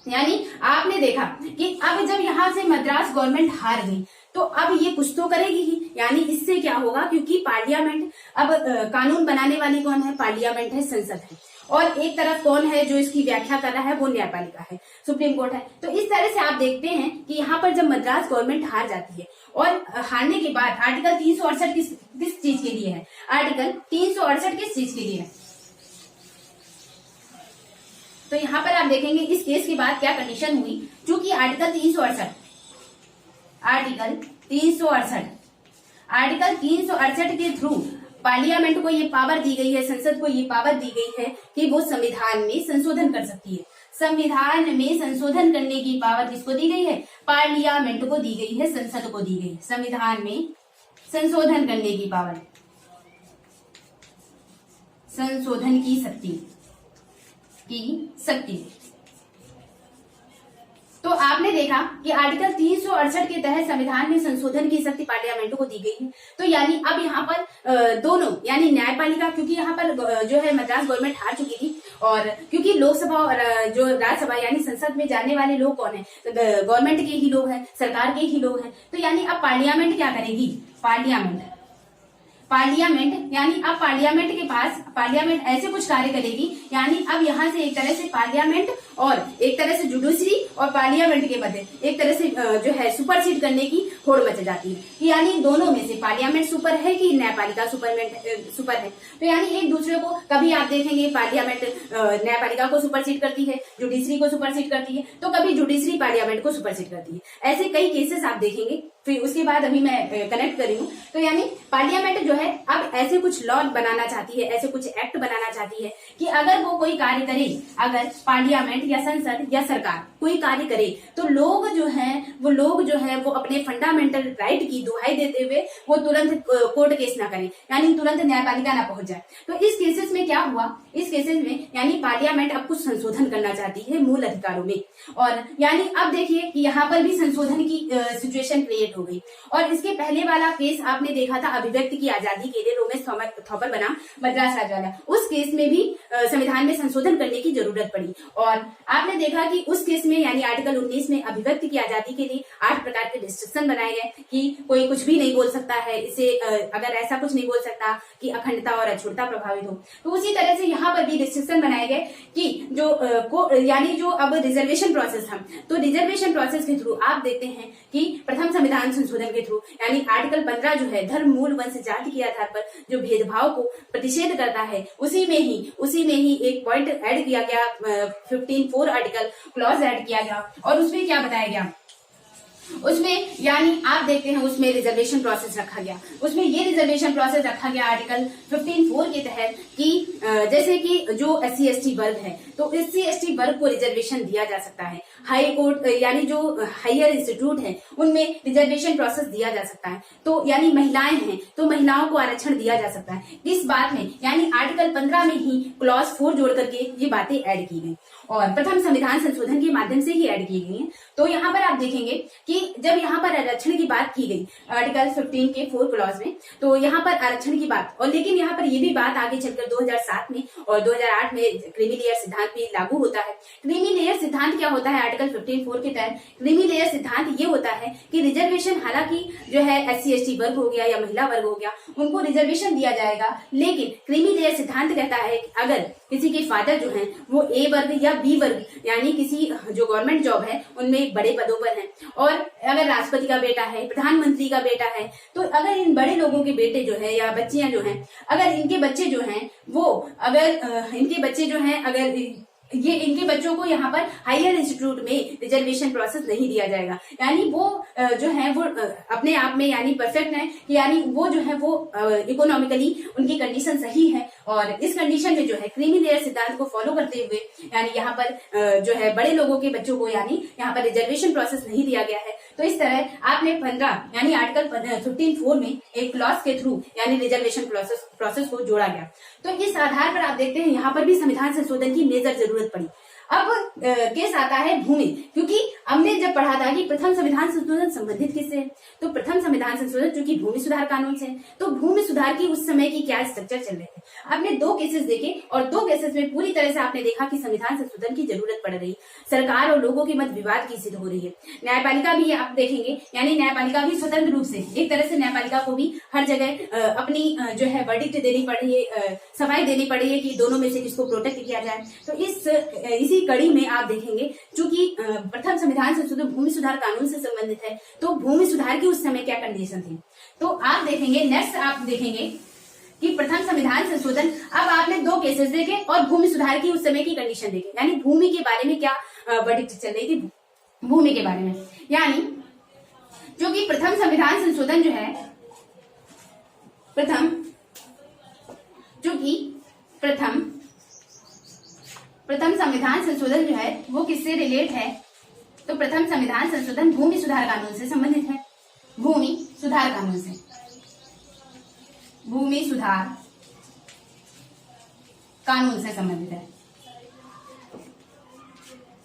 यानी आपने देखा कि अब जब यहाँ से मद्रास गवर्नमेंट हार गई तो अब ये कुछ तो करेगी ही। यानी इससे क्या होगा, क्योंकि पार्लियामेंट, अब कानून बनाने वाली कौन है? पार्लियामेंट है, संसद है, और एक तरफ कौन है जो इसकी व्याख्या कर रहा है? वो न्यायपालिका है, सुप्रीम कोर्ट है। तो इस तरह से आप देखते हैं कि यहाँ पर जब मद्रास गवर्नमेंट हार जाती है, और हारने के बाद आर्टिकल 368 किस चीज के लिए है? आर्टिकल 368 किस चीज के लिए है? तो यहाँ पर आप देखेंगे इस केस के बाद क्या कंडीशन हुई, चूंकि आर्टिकल 368 के थ्रू पार्लियामेंट को ये पावर दी गई है, संसद को ये पावर दी गई है कि वो संविधान में संशोधन कर सकती है। संविधान में संशोधन करने की पावर किसको दी गई है? पार्लियामेंट को दी गई है, संसद को दी गई है। संविधान में संशोधन करने की पावर, संशोधन की शक्ति तो आपने देखा कि आर्टिकल 368 के तहत संविधान में संशोधन की शक्ति पार्लियामेंट को दी गई है। तो यानी अब यहाँ पर दोनों, यानी न्यायपालिका, क्योंकि यहाँ पर जो है मद्रास गवर्नमेंट हार चुकी थी, और क्योंकि लोकसभा और जो राज्यसभा यानी संसद में जाने वाले लोग कौन है? गवर्नमेंट के ही लोग हैं, सरकार के ही लोग हैं। तो यानी अब पार्लियामेंट क्या करेगी? पार्लियामेंट यानी अब पार्लियामेंट ऐसे कुछ कार्य करेगी, यानी अब यहाँ से एक तरह से पार्लियामेंट और एक तरह से जुडिशरी और पार्लियामेंट के मध्य एक तरह से जो है सुपरसीड करने की होड़ मच जाती है कि यानी दोनों में से पार्लियामेंट सुपर है कि न्यायपालिका सुपर है। तो यानी एक दूसरे को, कभी आप देखेंगे पार्लियामेंट न्यायपालिका को सुपरसीड करती है, जुडिशरी को सुपरसीड करती है, तो कभी जुडिशरी पार्लियामेंट को सुपरसीड करती है। ऐसे कई केसेस आप देखेंगे। फिर उसके बाद अभी मैं कनेक्ट कर रही हूँ। तो यानी पार्लियामेंट जो है अब ऐसे कुछ लॉ बनाना चाहती है, ऐसे कुछ एक्ट बनाना चाहती है कि अगर वो कोई कार्य करे, अगर पार्लियामेंट या संसद या सरकार कोई कार्य करे तो लोग जो है वो अपने फंडामेंटल राइट की दुहाई देते हुए वो तुरंत कोर्ट केस ना करें, यानी तुरंत न्यायपालिका ना पहुंच जाए। तो इस केसेस में क्या हुआ? इस केसेस में यानी पार्लियामेंट अब कुछ संशोधन करना चाहती है मूल अधिकारों में, और यानी अब देखिए कि यहाँ पर भी संशोधन की सिचुएशन क्रिएट हो गई। और इसके पहले वाला केस आपने देखा था अभिव्यक्ति की आजादी के लिए रोमेश थॉपर बनाम मद्रास राज्य वाला, उस केस में भी संविधान में संशोधन करने की जरूरत पड़ी। और आपने देखा कि उस केस में यानी आर्टिकल 19 में अभिव्यक्ति की आजादी के लिए 8 प्रकार के रिस्ट्रिक्शन बनाए गए कि कोई कुछ भी नहीं बोल सकता है, इसे अगर ऐसा कुछ नहीं बोल सकता कि अखंडता और अछूतता प्रभावित हो। तो उसी तरह से यहाँ पर भी रिस्ट्रिक्शन बनाए गए कि यानी जो अब रिजर्वेशन प्रोसेस था, तो रिजर्वेशन प्रोसेस के थ्रू आप देखते हैं कि प्रथम संविधान संशोधन के थ्रू यानी आर्टिकल 15 जो है धर्म मूल वंश जाति के आधार पर जो भेदभाव को प्रतिषेध करता है, उसी में ही एक पॉइंट ऐड किया गया, 15(4) आर्टिकल क्लॉज ऐड किया गया। और उसमें क्या बताया गया? उसमें यानी आप देखते हैं उसमें रिजर्वेशन प्रोसेस रखा गया, उसमें ये रिजर्वेशन प्रोसेस रखा गया आर्टिकल 15(4) के तहत कि जैसे कि जो SC/ST वर्ग है तो SC/ST वर्ग को रिजर्वेशन दिया जा सकता है। हाई कोर्ट यानी जो हायर इंस्टीट्यूट है उनमें रिजर्वेशन प्रोसेस दिया जा सकता है। तो यानी महिलाएं हैं तो महिलाओं को आरक्षण दिया जा सकता है। इस बात में यानी आर्टिकल 15 में ही क्लॉज 4 जोड़ करके ये बातें ऐड की गई और प्रथम संविधान संशोधन के माध्यम से ही ऐड की गई है। तो यहाँ पर आप देखेंगे कि जब यहाँ पर आरक्षण की बात की गई आर्टिकल 15 के 4 क्लॉज में, तो यहाँ पर आरक्षण की बात, और लेकिन यहाँ पर ये भी बात आगे चलकर 2007 में और 2008 में क्रीमी लेयर सिद्धांत भी लागू होता है। क्रीमी लेयर सिद्धांत क्या होता है? आर्टिकल 15(4) के तहत क्रीमी लेयर सिद्धांत ये होता है कि रिजर्वेशन हालांकि जो है SC/ST वर्ग हो गया या महिला वर्ग हो गया उनको रिजर्वेशन दिया जाएगा, लेकिन क्रीमी लेयर सिद्धांत कहता है कि अगर किसी के फादर जो हैं वो A वर्ग या B वर्ग यानी किसी जो गवर्नमेंट जॉब है उनमें बड़े पदों पर हैं, और अगर राष्ट्रपति का बेटा है, प्रधानमंत्री का बेटा है, तो अगर इन बड़े लोगों के बेटे जो है या बच्चियां जो हैं, अगर इनके बच्चे जो हैं वो अगर इनके बच्चे जो हैं अगर ये इनके बच्चों को यहाँ पर हायर इंस्टीट्यूट में रिजर्वेशन प्रोसेस नहीं दिया जाएगा। यानी वो जो है वो अपने आप में यानी परफेक्ट है, यानी वो जो है वो इकोनॉमिकली उनकी कंडीशन सही है, और इस कंडीशन में जो है क्रीमी लेयर सिद्धांत को फॉलो करते हुए यानी यहाँ पर जो है बड़े लोगों के बच्चों को यानी यहाँ पर रिजर्वेशन प्रोसेस नहीं दिया गया है। तो इस तरह आपने 15 यानी आर्टिकल 15(4) में एक क्लॉज के थ्रू यानी रिजर्वेशन प्रोसेस को जोड़ा गया। तो इस आधार पर आप देखते हैं यहाँ पर भी संविधान संशोधन की मेजर जरूरत पड़ी। अब केस आता है भूमि, क्योंकि हमने जब पढ़ा था कि प्रथम संविधान संशोधन संबंधित किससे है, तो प्रथम संविधान संशोधन चूंकि भूमि सुधार कानून से है, तो भूमि सुधार की उस समय की क्या स्ट्रक्चर चल रहे थे। आपने 2 केसेस देखे और 2 केसेस में पूरी तरह से आपने देखा कि संविधान संशोधन की जरूरत पड़ रही, सरकार और लोगों के मध्य विवाद की सिद्ध हो रही है। न्यायपालिका भी आप देखेंगे, यानी न्यायपालिका भी स्वतंत्र रूप से एक तरह से न्यायपालिका को भी हर जगह अपनी जो है वर्डिक्ट देनी पड़ रही है, सफाई देनी पड़ रही है कि दोनों में से किसको प्रोटेक्ट किया जाए। तो इसी कड़ी में आप देखेंगे चूंकि प्रथम संविधान संशोधन भूमि सुधार कानून से संबंधित है, तो भूमि सुधार की उस समय क्या कंडीशन थी। तो आप देखेंगे नेक्स्ट आप देखेंगे कि प्रथम संविधान संशोधन, अब आपने 2 केसेस देखे और भूमि सुधार की उस समय की कंडीशन देखे, यानी भूमि के बारे में क्या वर्डिक्ट चल रही थी भूमि के बारे में। यानी जो कि प्रथम संविधान संशोधन जो है प्रथम संविधान संशोधन जो है वो किससे रिलेट है, तो प्रथम संविधान संशोधन भूमि सुधार कानून से संबंधित है। भूमि सुधार कानून से, भूमि सुधार कानून से संबंधित है।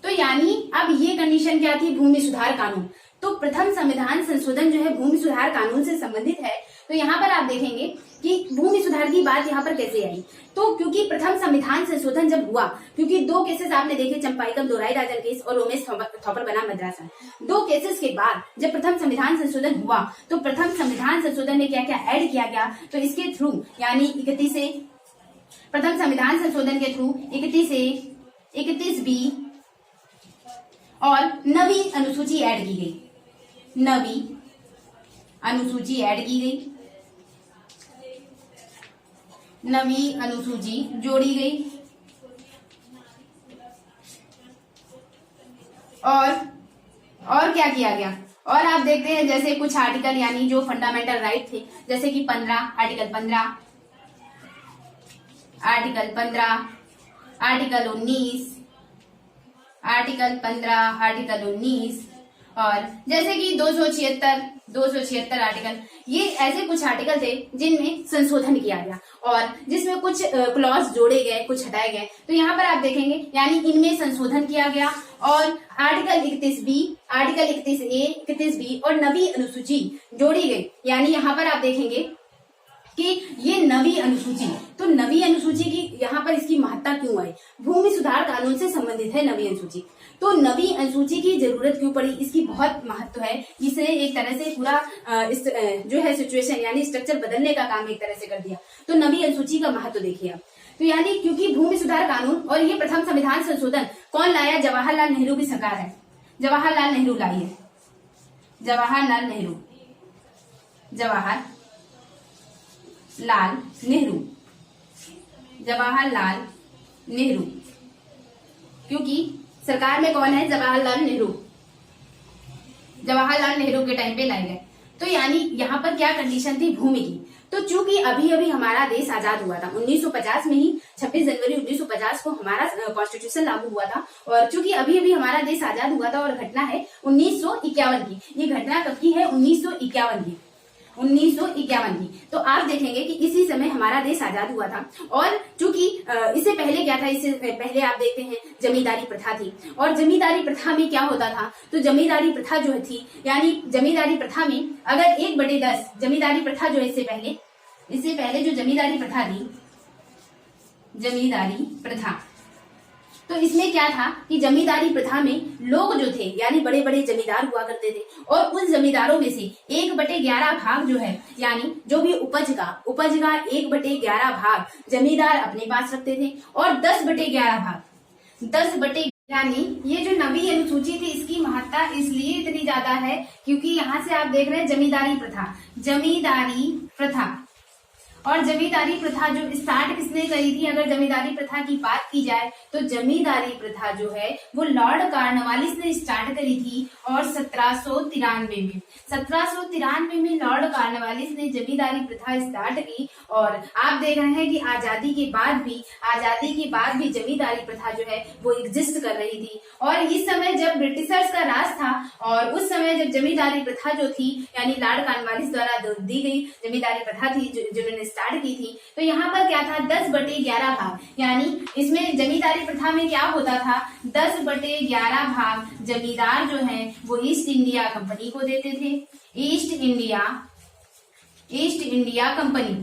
तो यानी अब ये कंडीशन क्या थी, भूमि सुधार कानून। तो प्रथम संविधान संशोधन जो है भूमि सुधार कानून से संबंधित है। तो यहाँ पर आप देखेंगे कि भूमि सुधार की बात यहाँ पर कैसे आई, तो क्योंकि प्रथम संविधान संशोधन जब हुआ, क्योंकि 2 केसेस आपने देखे, चंपाइकम दोराई राजन केस और रोमेश थॉपर बनाम मद्रासन, 2 केसेस के बाद जब प्रथम संविधान संशोधन हुआ, तो प्रथम संविधान संशोधन में क्या क्या ऐड किया गया, तो इसके थ्रू यानी 31 से प्रथम संविधान संशोधन के थ्रू 31 से 31B और नवी अनुसूची ऐड की गई, नवी अनुसूची ऐड की गई, नवी अनुसूची जोड़ी गई, और क्या किया गया, और आप देखते हैं जैसे कुछ आर्टिकल यानी जो फंडामेंटल राइट थे, जैसे कि आर्टिकल 15, आर्टिकल 19, आर्टिकल 19 और जैसे कि 276 आर्टिकल, ये ऐसे कुछ आर्टिकल थे जिनमें संशोधन किया गया और जिसमें कुछ क्लॉज जोड़े गए, कुछ हटाए गए। तो यहाँ पर आप देखेंगे यानी इनमें संशोधन किया गया और article 31B, article 31A, 31B और नवी अनुसूची जोड़ी गई। यानी यहाँ पर आप देखेंगे कि ये नवी अनुसूची, तो नवी अनुसूची की यहाँ पर इसकी महत्ता क्यों आई, भूमि सुधार कानून से संबंधित है नवी अनुसूची। तो नवी अनुसूची की जरूरत क्यों पड़ी, इसकी बहुत महत्व है। इसने एक तरह से पूरा जो है सिचुएशन यानी स्ट्रक्चर बदलने का काम एक तरह से कर दिया। तो नवी अनुसूची का महत्व देखिए आप। तो यानी क्योंकि भूमि सुधार कानून और ये प्रथम संविधान संशोधन कौन लाया, जवाहरलाल नेहरू की सरकार है, जवाहरलाल नेहरू लाई है, जवाहरलाल नेहरू, क्योंकि सरकार में कौन है, जवाहरलाल नेहरू के टाइम पे लाए गए। तो यानी यहाँ पर क्या कंडीशन थी, भूमि की। तो चूंकि अभी अभी हमारा देश आजाद हुआ था 1950 में ही, 26 जनवरी 1950 को हमारा कॉन्स्टिट्यूशन लागू हुआ था, और चूंकि अभी अभी हमारा देश आजाद हुआ था और घटना है 1951 की। ये घटना कब की है, 1951 की। तो आप देखेंगे कि इसी समय हमारा देश आजाद हुआ था। और चूंकि इससे पहले क्या था, इससे पहले आप देखते हैं जमींदारी प्रथा थी, और जमींदारी प्रथा में क्या होता था, तो जमींदारी प्रथा जो थी यानी जमींदारी प्रथा में अगर 1/10 जमींदारी प्रथा जो इससे पहले जो जमींदारी प्रथा थी, जमींदारी प्रथा, तो इसमें क्या था कि जमींदारी प्रथा में लोग जो थे यानी बड़े बड़े जमींदार हुआ करते थे, और उन जमींदारों में से 1/11 भाग जो है यानी जो भी उपज का 1/11 भाग जमींदार अपने पास रखते थे, और 10/11 भाग यानी ये जो नवी अनुसूची थी इसकी महत्ता इसलिए इतनी ज्यादा है क्योंकि यहाँ से आप देख रहे हैं जमींदारी प्रथा, और जमींदारी प्रथा जो स्टार्ट किसने करी थी? अगर जमींदारी प्रथा की बात की जाए तो जमींदारी प्रथा जो है वो लॉर्ड कॉर्नवालिस ने स्टार्ट करी थी और 1793 में लॉर्ड कॉर्नवालिस ने जमींदारी प्रथा स्टार्ट की। और आप देख रहे हैं कि आजादी के बाद भी जमींदारी प्रथा जो है वो एग्जिस्ट कर रही थी। और इस समय जब ब्रिटिशर्स का राज था और उस समय जब जमींदारी प्रथा जो थी यानी लॉर्ड कॉर्नवालिस द्वारा दी गई जमींदारी प्रथा थी जिन्होंने स्टार्ट की थी, तो यहाँ पर क्या था 10/11 भाग, यानी इसमें जमींदारी प्रथा में क्या होता था 10/11 भाग जमींदार जो है वो ईस्ट इंडिया कंपनी को देते थे। ईस्ट इंडिया कंपनी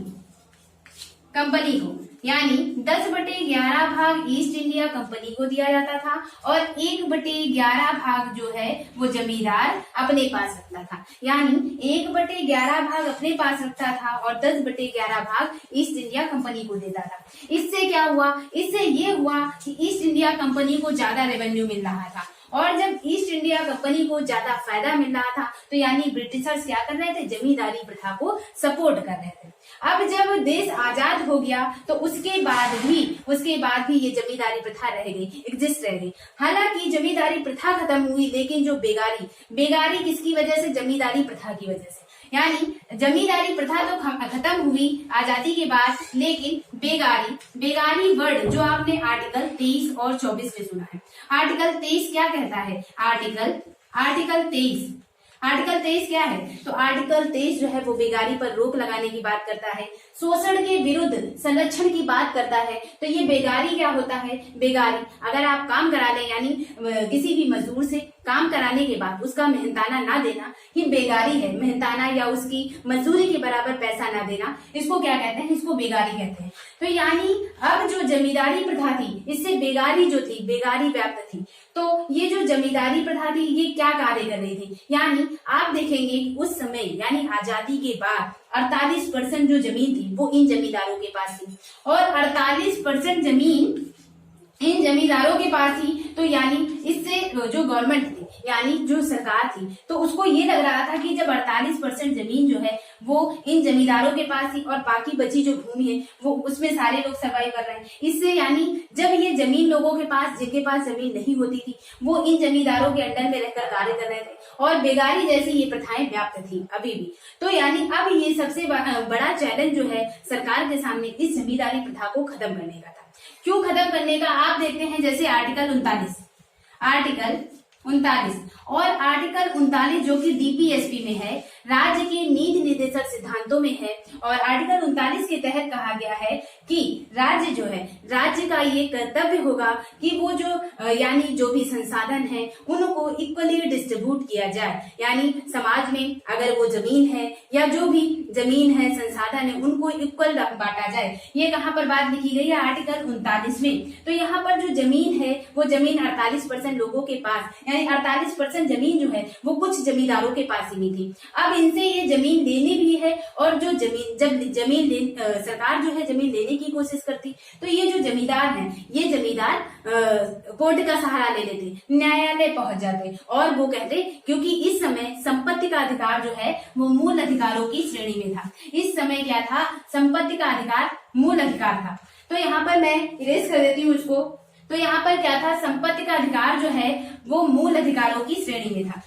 को यानी 10/11 भाग ईस्ट इंडिया कंपनी को दिया जाता था और 1/11 भाग जो है वो जमींदार अपने पास रखता था। यानी 1/11 भाग अपने पास रखता था और 10/11 भाग ईस्ट इंडिया कंपनी को देता था। इससे क्या हुआ? इससे ये हुआ कि ईस्ट इंडिया कंपनी को ज्यादा रेवेन्यू मिल रहा था और जब ईस्ट इंडिया कंपनी को ज्यादा फायदा मिल रहा था तो यानी ब्रिटिशर्स क्या कर रहे थे? जमींदारी प्रथा को सपोर्ट कर रहे थे। अब जब देश आजाद हो गया तो उसके बाद भी ये जमींदारी प्रथा रह गई, एग्जिस्ट रह गई। हालांकि जमींदारी प्रथा खत्म हुई लेकिन जो बेगारी किसकी वजह से? जमींदारी प्रथा की वजह से। यानी जमींदारी प्रथा तो खत्म हुई आजादी के बाद, लेकिन बेगारी वर्ड जो आपने आर्टिकल 23 और 24 में सुना है। आर्टिकल 23 क्या कहता है? आर्टिकल 23 क्या है? तो आर्टिकल 23 जो है वो बेगारी पर रोक लगाने की बात करता है, शोषण के विरुद्ध संरक्षण की बात करता है। तो ये बेगारी क्या होता है? बेगारी अगर आप काम करा लें यानी किसी भी मजदूर से काम कराने के बाद उसका मेहनताना ना देना, ये बेगारी है। मेहनताना या उसकी मजदूरी के बराबर पैसा ना देना, इसको क्या कहते हैं? इसको बेगारी कहते हैं। तो यानी अब जो जमींदारी प्रथा थी इससे बेगारी जो थी बेगारी व्याप्त थी। तो ये जो जमींदारी प्रथा थी ये क्या कार्य कर रही थी? यानी आप देखेंगे उस समय यानी आजादी के बाद 48% जो जमीन थी वो इन जमींदारों के पास थी और 48% जमीन इन जमींदारों के पास थी। तो यानी इससे जो गवर्नमेंट थी यानी जो सरकार थी तो उसको ये लग रहा था कि जब 48% जमीन जो है वो इन जमींदारों के पास थी और बाकी बची जो भूमि है वो उसमें सारे लोग सर्वाइव कर रहे हैं। इससे यानी जब ये जमीन लोगों के पास जिनके पास जमीन नहीं होती थी वो इन जमींदारों के अंडर में रहकर कार्य कर रहे थे और बेगारी जैसी ये प्रथाएं व्याप्त थी अभी भी। तो यानी अब ये सबसे बड़ा चैलेंज जो है सरकार के सामने इस जमींदारी प्रथा को खत्म करने का था। क्यों खत्म करने का? आप देखते हैं जैसे आर्टिकल 39 और आर्टिकल 39 जो कि डीपीएसपी में है, राज्य के नीति निर्देशक सिद्धांतों में है। और आर्टिकल 39 के तहत कहा गया है कि राज्य जो है राज्य का ये कर्तव्य होगा कि वो जो यानी जो भी संसाधन है उनको इक्वली डिस्ट्रीब्यूट किया जाए। यानी समाज में अगर वो जमीन है या जो भी जमीन है संसाधन है उनको इक्वल बांटा जाए। ये कहाँ पर बात लिखी गई है? आर्टिकल 39 में। तो यहाँ पर जो जमीन है वो जमीन 48% लोगों के पास यानी 48% जमीन जो है वो कुछ जमींदारों के पास ही नहीं थी। अब इनसे ये जमीन लेनी भी है और जो सरकार जो है जमीन लेने की कोशिश करती तो ये जो जमींदार हैं ये जमींदार कोर्ट का सहारा ले लेते, न्यायालय पहुंच जाते और वो कहते क्योंकि इस समय संपत्ति का अधिकार जो है वो मूल अधिकारों की श्रेणी में था। इस समय क्या था? संपत्ति का अधिकार मूल अधिकार था। तो यहाँ पर मैं इरेज कर देती हूँ इसको। तो यहाँ पर क्या था? संपत्ति का अधिकार जो है वो मूल अधिकारों की श्रेणी में था।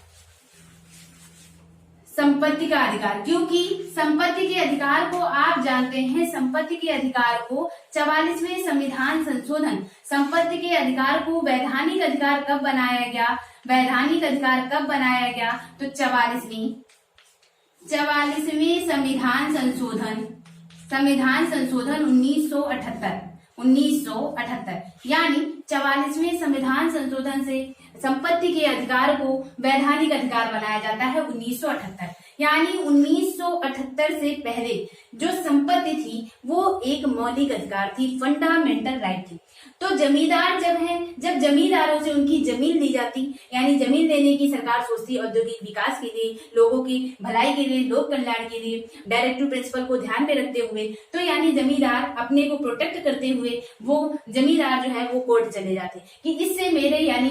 संपत्ति का अधिकार, क्योंकि संपत्ति के अधिकार को आप जानते हैं, संपत्ति के अधिकार को 44वें संविधान संशोधन संपत्ति के अधिकार को वैधानिक अधिकार कब बनाया गया? वैधानिक अधिकार कब बनाया गया? तो 44वें संविधान संशोधन 1978 यानी 44वें संविधान संशोधन से संपत्ति के अधिकार को वैधानिक अधिकार बनाया जाता है 1978। यानी 1978 से पहले जो संपत्ति थी वो एक मौलिक अधिकार थी, फंडामेंटल राइट थी। तो जमींदार जब जमींदारों से उनकी जमीन ली जाती यानी जमीन लेने की सरकार सोचती औद्योगिक विकास के लिए, लोगों की भलाई के लिए, लोक कल्याण के लिए, डायरेक्टिव प्रिंसिपल को ध्यान में रखते हुए, तो यानी जमींदार अपने को प्रोटेक्ट करते हुए वो जमींदार जो है वो कोर्ट चले जाते कि इससे मेरे यानी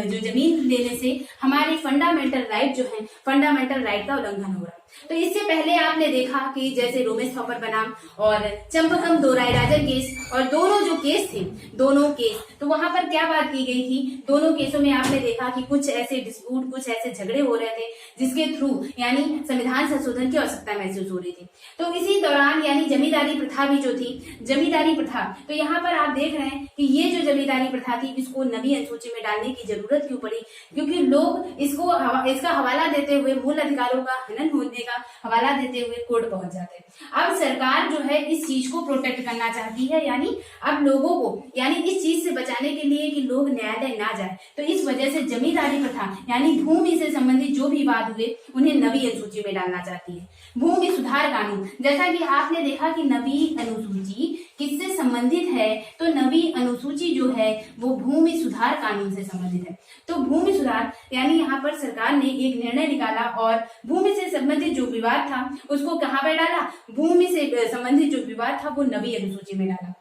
जो जमीन लेने से हमारे फंडामेंटल राइट जो है, फंडामेंटल राइट का उल्लंघन हो रहा है। तो इससे पहले आपने देखा कि जैसे रोमेश थॉपर बनाम और चंपकम दोरायराजन केस, और दोनों जो केस थे, दोनों केस, तो वहां पर क्या बात की गई थी, दोनों केसों में आपने देखा कि कुछ ऐसे डिस्प्यूट, कुछ ऐसे झगड़े हो रहे थे जिसके थ्रू यानी संविधान संशोधन की आवश्यकता महसूस हो रही थी। तो इसी दौरान यानी जमींदारी प्रथा भी जो थी, जमींदारी प्रथा, तो यहाँ पर आप देख रहे हैं कि ये जो जमींदारी प्रथा थी इसको नवी अनुसूची में डालने की जरूरत क्यों पड़ी, क्योंकि लोग इसका हवाला देते हुए, मूल अधिकारों का हनन होने का हवाला देते हुए कोर्ट पहुंच जाते हैं। अब सरकार जो है इस चीज को प्रोटेक्ट करना चाहती है, यानी अब लोगों को यानी इस चीज से बचाने के लिए कि लोग न्यायालय ना जाए, तो इस वजह से जमींदारी प्रथा यानी भूमि से संबंधित जो भी वाद हुए उन्हें नवी अनुसूची में डालना चाहती है। भूमि सुधार कानून, जैसा कि आपने देखा कि नवी अनुसूची किससे संबंधित है, तो नवी अनुसूची जो है वो भूमि सुधार कानून से संबंधित है। तो भूमि सुधार यानी यहाँ पर सरकार ने एक निर्णय निकाला और भूमि से संबंधित जो विवाद था उसको कहाँ पर डाला, भूमि से संबंधित जो विवाद था वो नवी अनुसूची में डाला।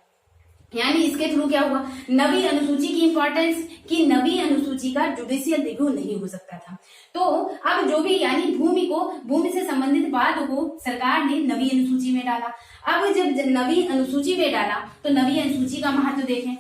यानी इसके थ्रू क्या हुआ, नवी अनुसूची की इंपॉर्टेंस, कि नवी अनुसूची का जुडिशियल रिव्यू नहीं हो सकता था। तो अब जो भी यानी भूमि से संबंधित वाद को सरकार ने नवी अनुसूची में डाला। अब जब नवी अनुसूची में डाला तो नवी अनुसूची का महत्व देखें,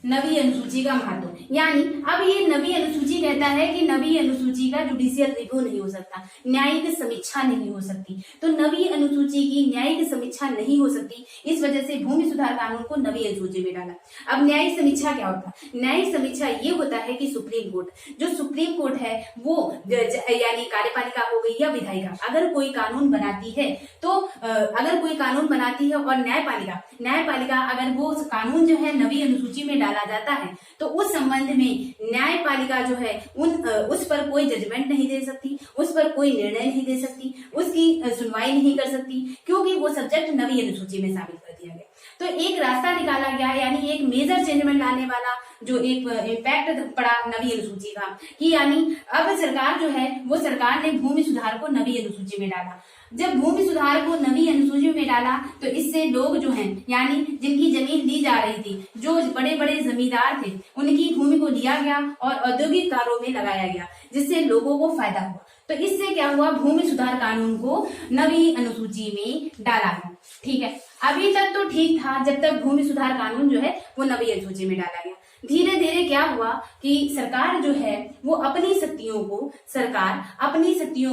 नवी अनुसूची का महत्व, यानी अब ये नवी अनुसूची कहता है कि नवी अनुसूची का जुडिशियल रिव्यू नहीं हो सकता, न्यायिक समीक्षा नहीं हो सकती। तो नवी अनुसूची की न्यायिक समीक्षा नहीं हो सकती, इस वजह से भूमि सुधार कानून को नवी अनुसूची में डाला। अब न्यायिक समीक्षा क्या होता है, न्यायिक समीक्षा ये होता है कि सुप्रीम कोर्ट है वो यानी कार्यपालिका हो गई या विधायिका, अगर कोई कानून बनाती है तो और न्यायपालिका अगर वो कानून जो है नवी अनुसूची में डाला जाता है तो उस संबंध में न्यायपालिका जो है उस पर कोई जजमेंट नहीं दे सकती, उस पर कोई निर्णय नहीं दे सकती, उसकी सुनवाई नहीं कर सकती, क्योंकि वो सब्जेक्ट नवी अनुसूची में शामिल कर दिया गया। तो एक रास्ता निकाला गया, यानी एक मेजर चेंजमेंट लाने वाला जो एक इम्पैक्ट पड़ा नवी अनुसूची का, कि यानी अब सरकार जो है वो सरकार ने भूमि सुधार को नवी अनुसूची में डाला। जब भूमि सुधार को नवी अनुसूची में डाला तो इससे लोग जो हैं यानी जिनकी जमीन ली जा रही थी, जो बड़े बड़े जमींदार थे, उनकी भूमि को लिया गया और औद्योगिक कार्यों में लगाया गया, जिससे लोगों को फायदा हुआ। तो इससे क्या हुआ, भूमि सुधार कानून को नवी अनुसूची में डाला गया। ठीक है, अभी तक तो ठीक था जब तक भूमि सुधार कानून जो है वो नवी अनुसूची में डाला गया। धीरे धीरे क्या हुआ कि सरकार जो है वो अपनी शक्तियों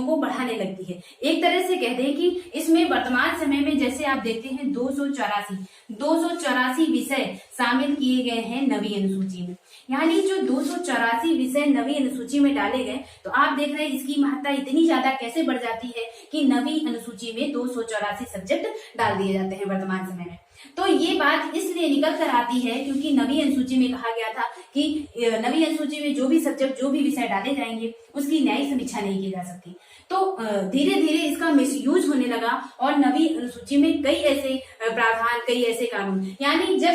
को बढ़ाने लगती है। एक तरह से कह दें कि इसमें वर्तमान समय में जैसे आप देखते हैं 284 विषय शामिल किए गए हैं नवी अनुसूची में, यानी जो 284 विषय नवी अनुसूची में डाले गए, तो आप देख रहे हैं इसकी महत्ता इतनी ज्यादा कैसे बढ़ जाती है कि नवी अनुसूची में 284 सब्जेक्ट डाल दिए जाते हैं वर्तमान समय में। तो ये बात इसलिए निकल कर आती है क्योंकि नवी अनुसूची में कहा गया था कि नवी अनुसूची में जो भी सब्जेक्ट, जो भी विषय डाले जाएंगे उसकी न्यायिक समीक्षा नहीं की जा सकती। तो धीरे धीरे इसका मिसयूज होने लगा और नवी अनुसूची में कई ऐसे प्रावधान, कई ऐसे कानून, यानी जब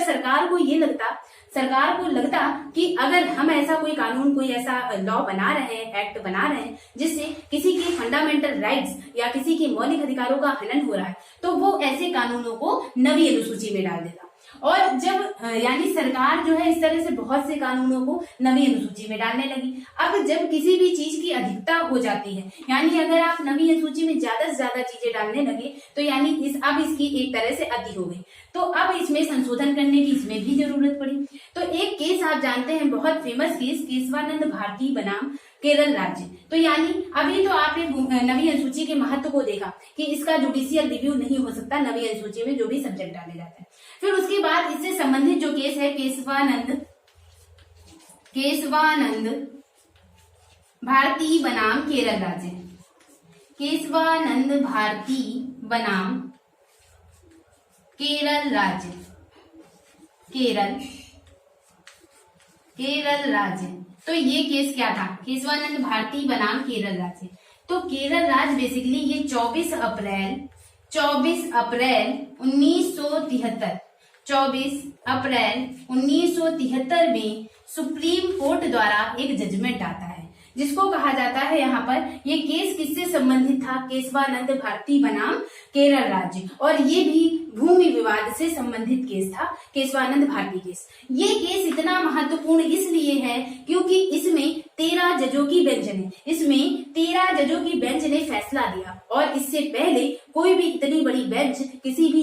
सरकार को लगता कि अगर हम ऐसा कोई कानून, कोई ऐसा लॉ बना रहे हैं, एक्ट बना रहे हैं जिससे किसी के फंडामेंटल राइट्स या किसी के मौलिक अधिकारों का हनन हो रहा है, तो वो ऐसे कानूनों को नवी अनुसूची में डाल देता। और जब यानी सरकार जो है इस तरह से बहुत से कानूनों को नवी अनुसूची में डालने लगी। अब जब किसी भी चीज की अधिकता हो जाती है, यानी अगर आप नवी अनुसूची में ज्यादा से ज्यादा चीजें डालने लगे तो यानी अब इसकी एक तरह से अति हो गई, तो अब इसमें संशोधन करने की इसमें भी जरूरत पड़ी। तो एक केस आप जानते हैं, बहुत फेमस केस, केशवानंद भारती बनाम केरल राज्य। तो यानी अभी तो आपने नवी अनुसूची के महत्व को देखा कि इसका जुडिशियल रिव्यू नहीं हो सकता नवी अनुसूची में जो भी सब्जेक्ट डाले जाते हैं। फिर उसके बाद इससे संबंधित जो केस है केशवानंद भारती बनाम केरल राज्य, केशवानंद भारती बनाम केरल राज्य, केरल राज्य। तो ये केस क्या था, केशवानंद भारती बनाम केरल राज्य। तो केरल राज्य बेसिकली ये 24 अप्रैल 1973 में सुप्रीम कोर्ट द्वारा एक जजमेंट आता है जिसको कहा जाता है यहाँ पर, ये केस किससे संबंधित था? केशवानंद भारती बनाम केरल राज्य, और ये भी भूमि विवाद से संबंधित केस था, केशवानंद भारती केस। ये केस इतना महत्वपूर्ण इसलिए है क्योंकि इसमें 13 जजों की बेंच ने, इसमें 13 जजों की बेंच ने फैसला दिया, और इससे पहले कोई भी इतनी बड़ी बेंच किसी भी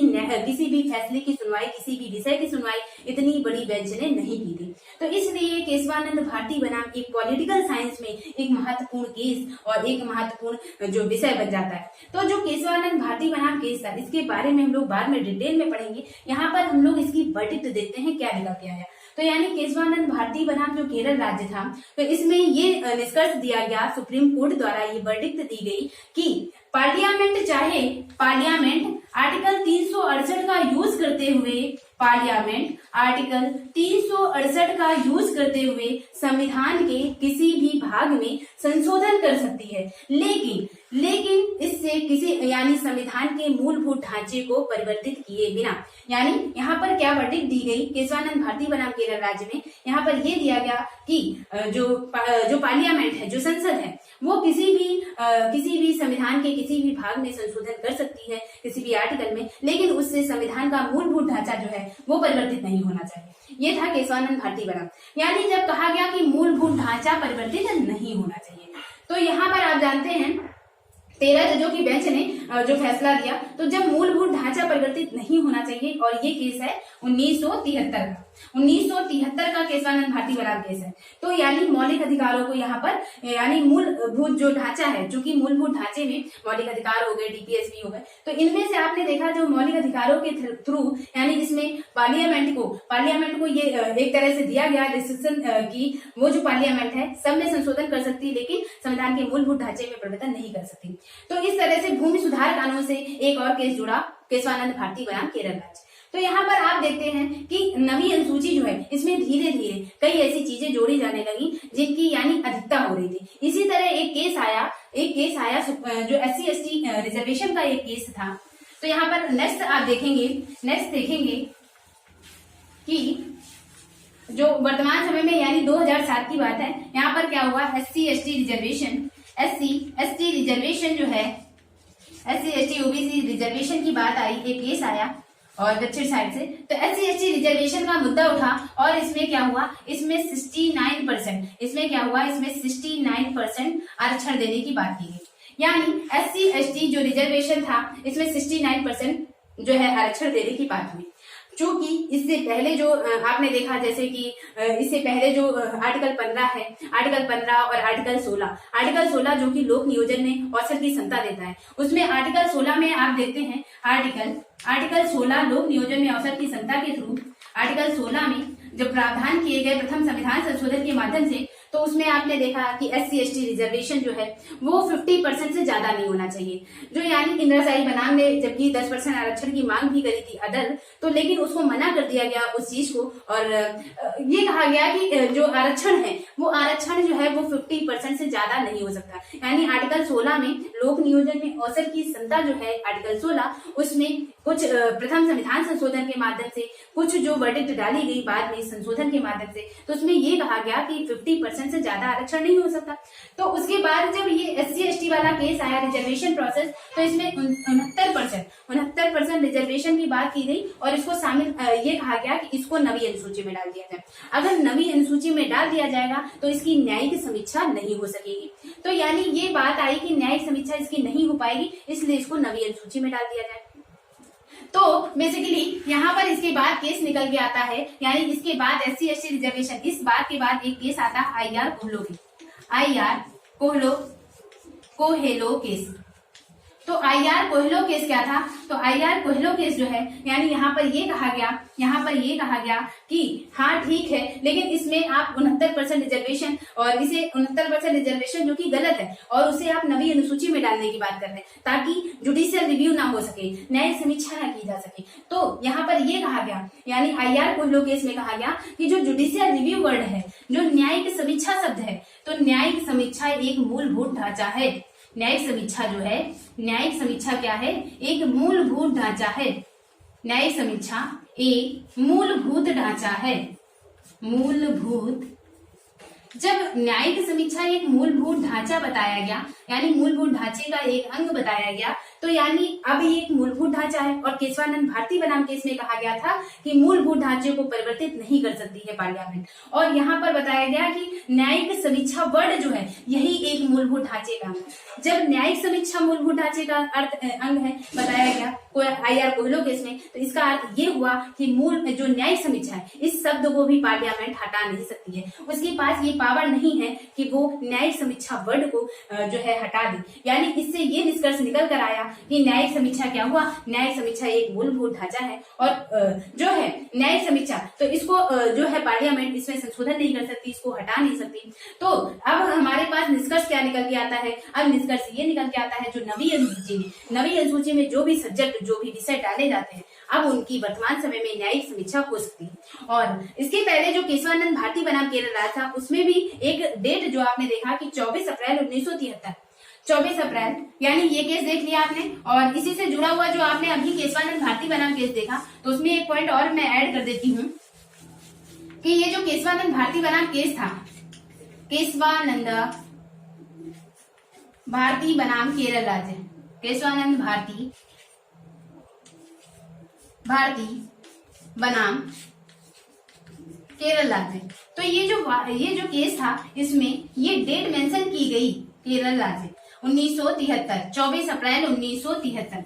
फैसले की सुनवाई, किसी भी विषय की सुनवाई इतनी बड़ी बेंच ने नहीं की थी। तो इसलिए केशवानंद भारती बनाम एक पॉलिटिकल साइंस में एक महत्वपूर्ण केस और एक महत्वपूर्ण जो विषय बन जाता है। तो जो केशवानंद भारती बनाम केस था, इसके बारे में हम लोग बाद में डिटेल में पढ़ेंगे। यहाँ पर हम लोग इसकी वर्डिक्ट देखते हैं क्या निकल के आया। तो यानी केशवानंद भारती बनाम जो केरल राज्य था, तो इसमें ये निष्कर्ष दिया गया, सुप्रीम कोर्ट द्वारा ये वर्डिक्ट दी गई कि पार्लियामेंट आर्टिकल 368 का यूज करते हुए, पार्लियामेंट आर्टिकल 368 का यूज करते हुए संविधान के किसी भी भाग में संशोधन कर सकती है, लेकिन इससे किसी यानी संविधान के मूलभूत ढांचे को परिवर्तित किए बिना। यानी यहाँ पर क्या वर्डिक्ट दी गई केशवानंद भारती बनाम केरल राज्य में, यहाँ पर यह दिया गया कि जो पार्लियामेंट है, जो संसद है, वो किसी भी संविधान के किसी भी भाग में संशोधन कर सकती है, किसी भी आर्टिकल में, लेकिन उससे संविधान का मूलभूत ढांचा जो है वो परिवर्तित नहीं होना चाहिए। ये था केशवानंद भारती बनाम, यानी जब कहा गया कि मूलभूत ढांचा परिवर्तित नहीं होना चाहिए, तो यहाँ पर आप जानते हैं 13 जजों की बेंच ने जो फैसला दिया, तो जब मूलभूत ढांचा परिवर्तित नहीं होना चाहिए, और ये केस है 1973 का केशवानंद भारती बनाम केस है। तो यानी मौलिक अधिकारों को यहाँ पर यानी मूलभूत जो ढांचा है, जो कि मूलभूत ढांचे में मौलिक अधिकार हो गए, डीपीएसबी हो गए, तो इनमें से आपने देखा जो मौलिक अधिकारों के थ्रू यानी जिसमें पार्लियामेंट को ये एक तरह से दिया गया डिसीजन की वो जो पार्लियामेंट है सब में संशोधन कर सकती है, लेकिन संविधान के मूलभूत ढांचे में परिवर्तन नहीं कर सकती। तो इस तरह से भूमि सुधार कानून से एक और केस जुड़ा, केशवानंद भारती बनाम केरल राज्य। तो यहाँ पर आप देखते हैं कि नवी अनुसूची जो है इसमें धीरे धीरे कई ऐसी चीजें जोड़ी जाने लगी जिनकी यानी अधिकता हो रही थी। इसी तरह एक केस आया जो SC/ST रिजर्वेशन का एक केस था। तो यहाँ पर नेक्स्ट देखेंगे कि जो वर्तमान समय में यानी 2007 की बात है, यहाँ पर क्या हुआ, SC/ST रिजर्वेशन जो है, SC/ST OBC रिजर्वेशन की बात आई, एक केस आया और दक्षिण साइड से। तो SC/ST रिजर्वेशन का मुद्दा उठा और इसमें क्या हुआ, इसमें 69% आरक्षण देने की बात की गई। यानी SC/ST जो रिजर्वेशन था इसमें 69% जो है आरक्षण देने की बात हुई। चूंकि इससे पहले जो आपने देखा, जैसे कि इससे पहले जो आर्टिकल 15 है, आर्टिकल 15 और आर्टिकल 16 जो कि लोक नियोजन में अवसर की क्षमता देता है, उसमें आर्टिकल 16 में आप देखते हैं आर्टिकल 16 लोक नियोजन में अवसर की क्षमता के थ्रू आर्टिकल 16 में जब प्रावधान किए गए प्रथम संविधान संशोधन के माध्यम से, तो उसमें आपने देखा कि SC/ST रिजर्वेशन जो है वो 50% से ज्यादा नहीं होना चाहिए। जो यानी इंदिरा शाही बनाम ने जबकि 10% आरक्षण की मांग भी करी थी अदर, तो लेकिन उसको मना कर दिया गया उस चीज को, और ये कहा गया कि जो आरक्षण है वो आरक्षण जो है वो 50% से ज्यादा नहीं हो सकता। यानी आर्टिकल 16 में लोक नियोजन में अवसर की क्षमता जो है आर्टिकल 16, उसमें कुछ प्रथम संविधान संशोधन के माध्यम से कुछ जो वर्डिक्ट डाली गई बाद में संशोधन के माध्यम से, तो उसमें ये कहा गया कि 50% से ज्यादा आरक्षण नहीं हो सकता। तो उसके बाद जब ये SC/ST वाला केस आया रिजर्वेशन प्रोसेस, तो इसमें 69% रिजर्वेशन की बात की गई और इसको शामिल ये कहा गया कि इसको नवी अनुसूची में डाल दिया जाए। अगर नवी अनुसूची में डाल दिया जाएगा तो इसकी न्यायिक समीक्षा नहीं हो सकेगी। तो यानी ये बात आई कि न्यायिक समीक्षा इसकी नहीं हो पाएगी, इसलिए इसको नवी अनुसूची में डाल दिया जाए। तो बेसिकली यहाँ पर इसके बाद केस निकल के आता है, यानी इसके बाद SC/ST रिजर्वेशन, इस बात के बाद एक केस आता है IR कोहेलो केस। तो IR कोहेलो केस क्या था, तो IR कोहेलो केस जो है यानी यहाँ पर ये कहा गया कि हाँ ठीक है, लेकिन इसमें आप 69% रिजर्वेशन और इसे 69% रिजर्वेशन जो कि गलत है और उसे आप नवी अनुसूची में डालने की बात कर रहे हैं ताकि जुडिशियल रिव्यू ना हो सके, न्यायिक समीक्षा ना की जा सके। तो यहाँ पर ये कहा गया, यानी IR कोहेलो केस में कहा गया कि जो जुडिशियल रिव्यू वर्ड है, जो न्यायिक समीक्षा शब्द है, तो न्यायिक समीक्षा एक मूलभूत ढांचा है। न्यायिक समीक्षा जो है, न्यायिक समीक्षा क्या है, एक मूलभूत ढांचा है। न्यायिक समीक्षा एक मूलभूत ढांचा है, मूलभूत जब न्यायिक समीक्षा एक मूलभूत ढांचा बताया गया, यानी मूलभूत ढांचे का एक अंग बताया गया, तो यानी अब ये एक मूलभूत ढांचा है। और केशवानंद भारती बनाम केस में कहा गया था कि मूलभूत ढांचे को परिवर्तित नहीं कर सकती है पार्लियामेंट। और यहाँ पर बताया गया कि न्यायिक समीक्षा वर्ड जो है यही एक मूलभूत ढांचे का अंग है। जब न्यायिक समीक्षा मूलभूत ढांचे का अंग है बताया गया IR कोहलो केस में, तो इसका अर्थ ये हुआ कि मूल जो न्यायिक समीक्षा है इस शब्द को भी पार्लियामेंट हटा नहीं सकती है। उसके पास ये पावर नहीं है कि वो न्यायिक समीक्षा वर्ड को जो है हटा दे। यानी इससे ये निष्कर्ष निकल कर आया कि न्यायिक समीक्षा क्या हुआ, न्यायिक समीक्षा एक मूलभूत ढांचा है और जो है न्यायिक समीक्षा, तो इसको जो है पार्लियामेंट इसमें संशोधन नहीं कर सकती, इसको हटा नहीं सकती। तो अब हमारे पास निष्कर्ष क्या निकल के आता है, अब निष्कर्ष ये निकल के आता है जो नवी अनुसूची में जो भी सब्जेक्ट, जो भी विषय डाले जाते हैं, अब उनकी वर्तमान समय में न्यायिक समीक्षा हो सकती है। और इसके पहले जो केशवानंद भारती बनाम केरल राज्य था, उसमें भी एक डेट जो आपने देखा कि 24 अप्रैल 1973, 24 अप्रैल, यानी ये केस देख लिया आपने। और इसी से जुड़ा हुआ जो आपने अभी केशवानंद भारती बनाम केस देखा, तो उसमें एक पॉइंट और मैं ऐड कर देती हूँ कि ये जो केशवानंद भारती बनाम केस था, केशवानंद भारती बनाम केरल राज्य, केशवानंद भारती बनाम केरल राज्य, तो ये जो केस था इसमें ये डेट मेंशन की गई, केरल राज्य 1973, 24 अप्रैल 1973,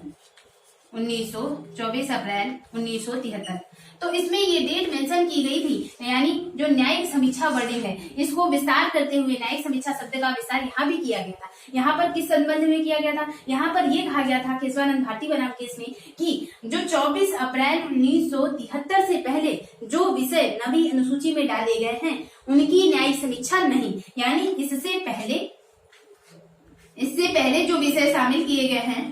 24 अप्रैल 1973, तो इसमें ये डेट मेंशन की गई थी। यानी जो न्यायिक समीक्षा वर्डिंग है इसको विस्तार करते हुए न्यायिक समीक्षा शब्द का विस्तार यहाँ भी किया गया था। यहाँ पर किस संबंध में किया गया था, यहाँ पर ये कहा गया था केशवानंद भारती बनाम केस में कि जो 24 अप्रैल 1973 से पहले जो विषय नवी अनुसूची में डाले गए हैं उनकी न्यायिक समीक्षा नहीं, यानी इससे पहले जो विषय शामिल किए गए हैं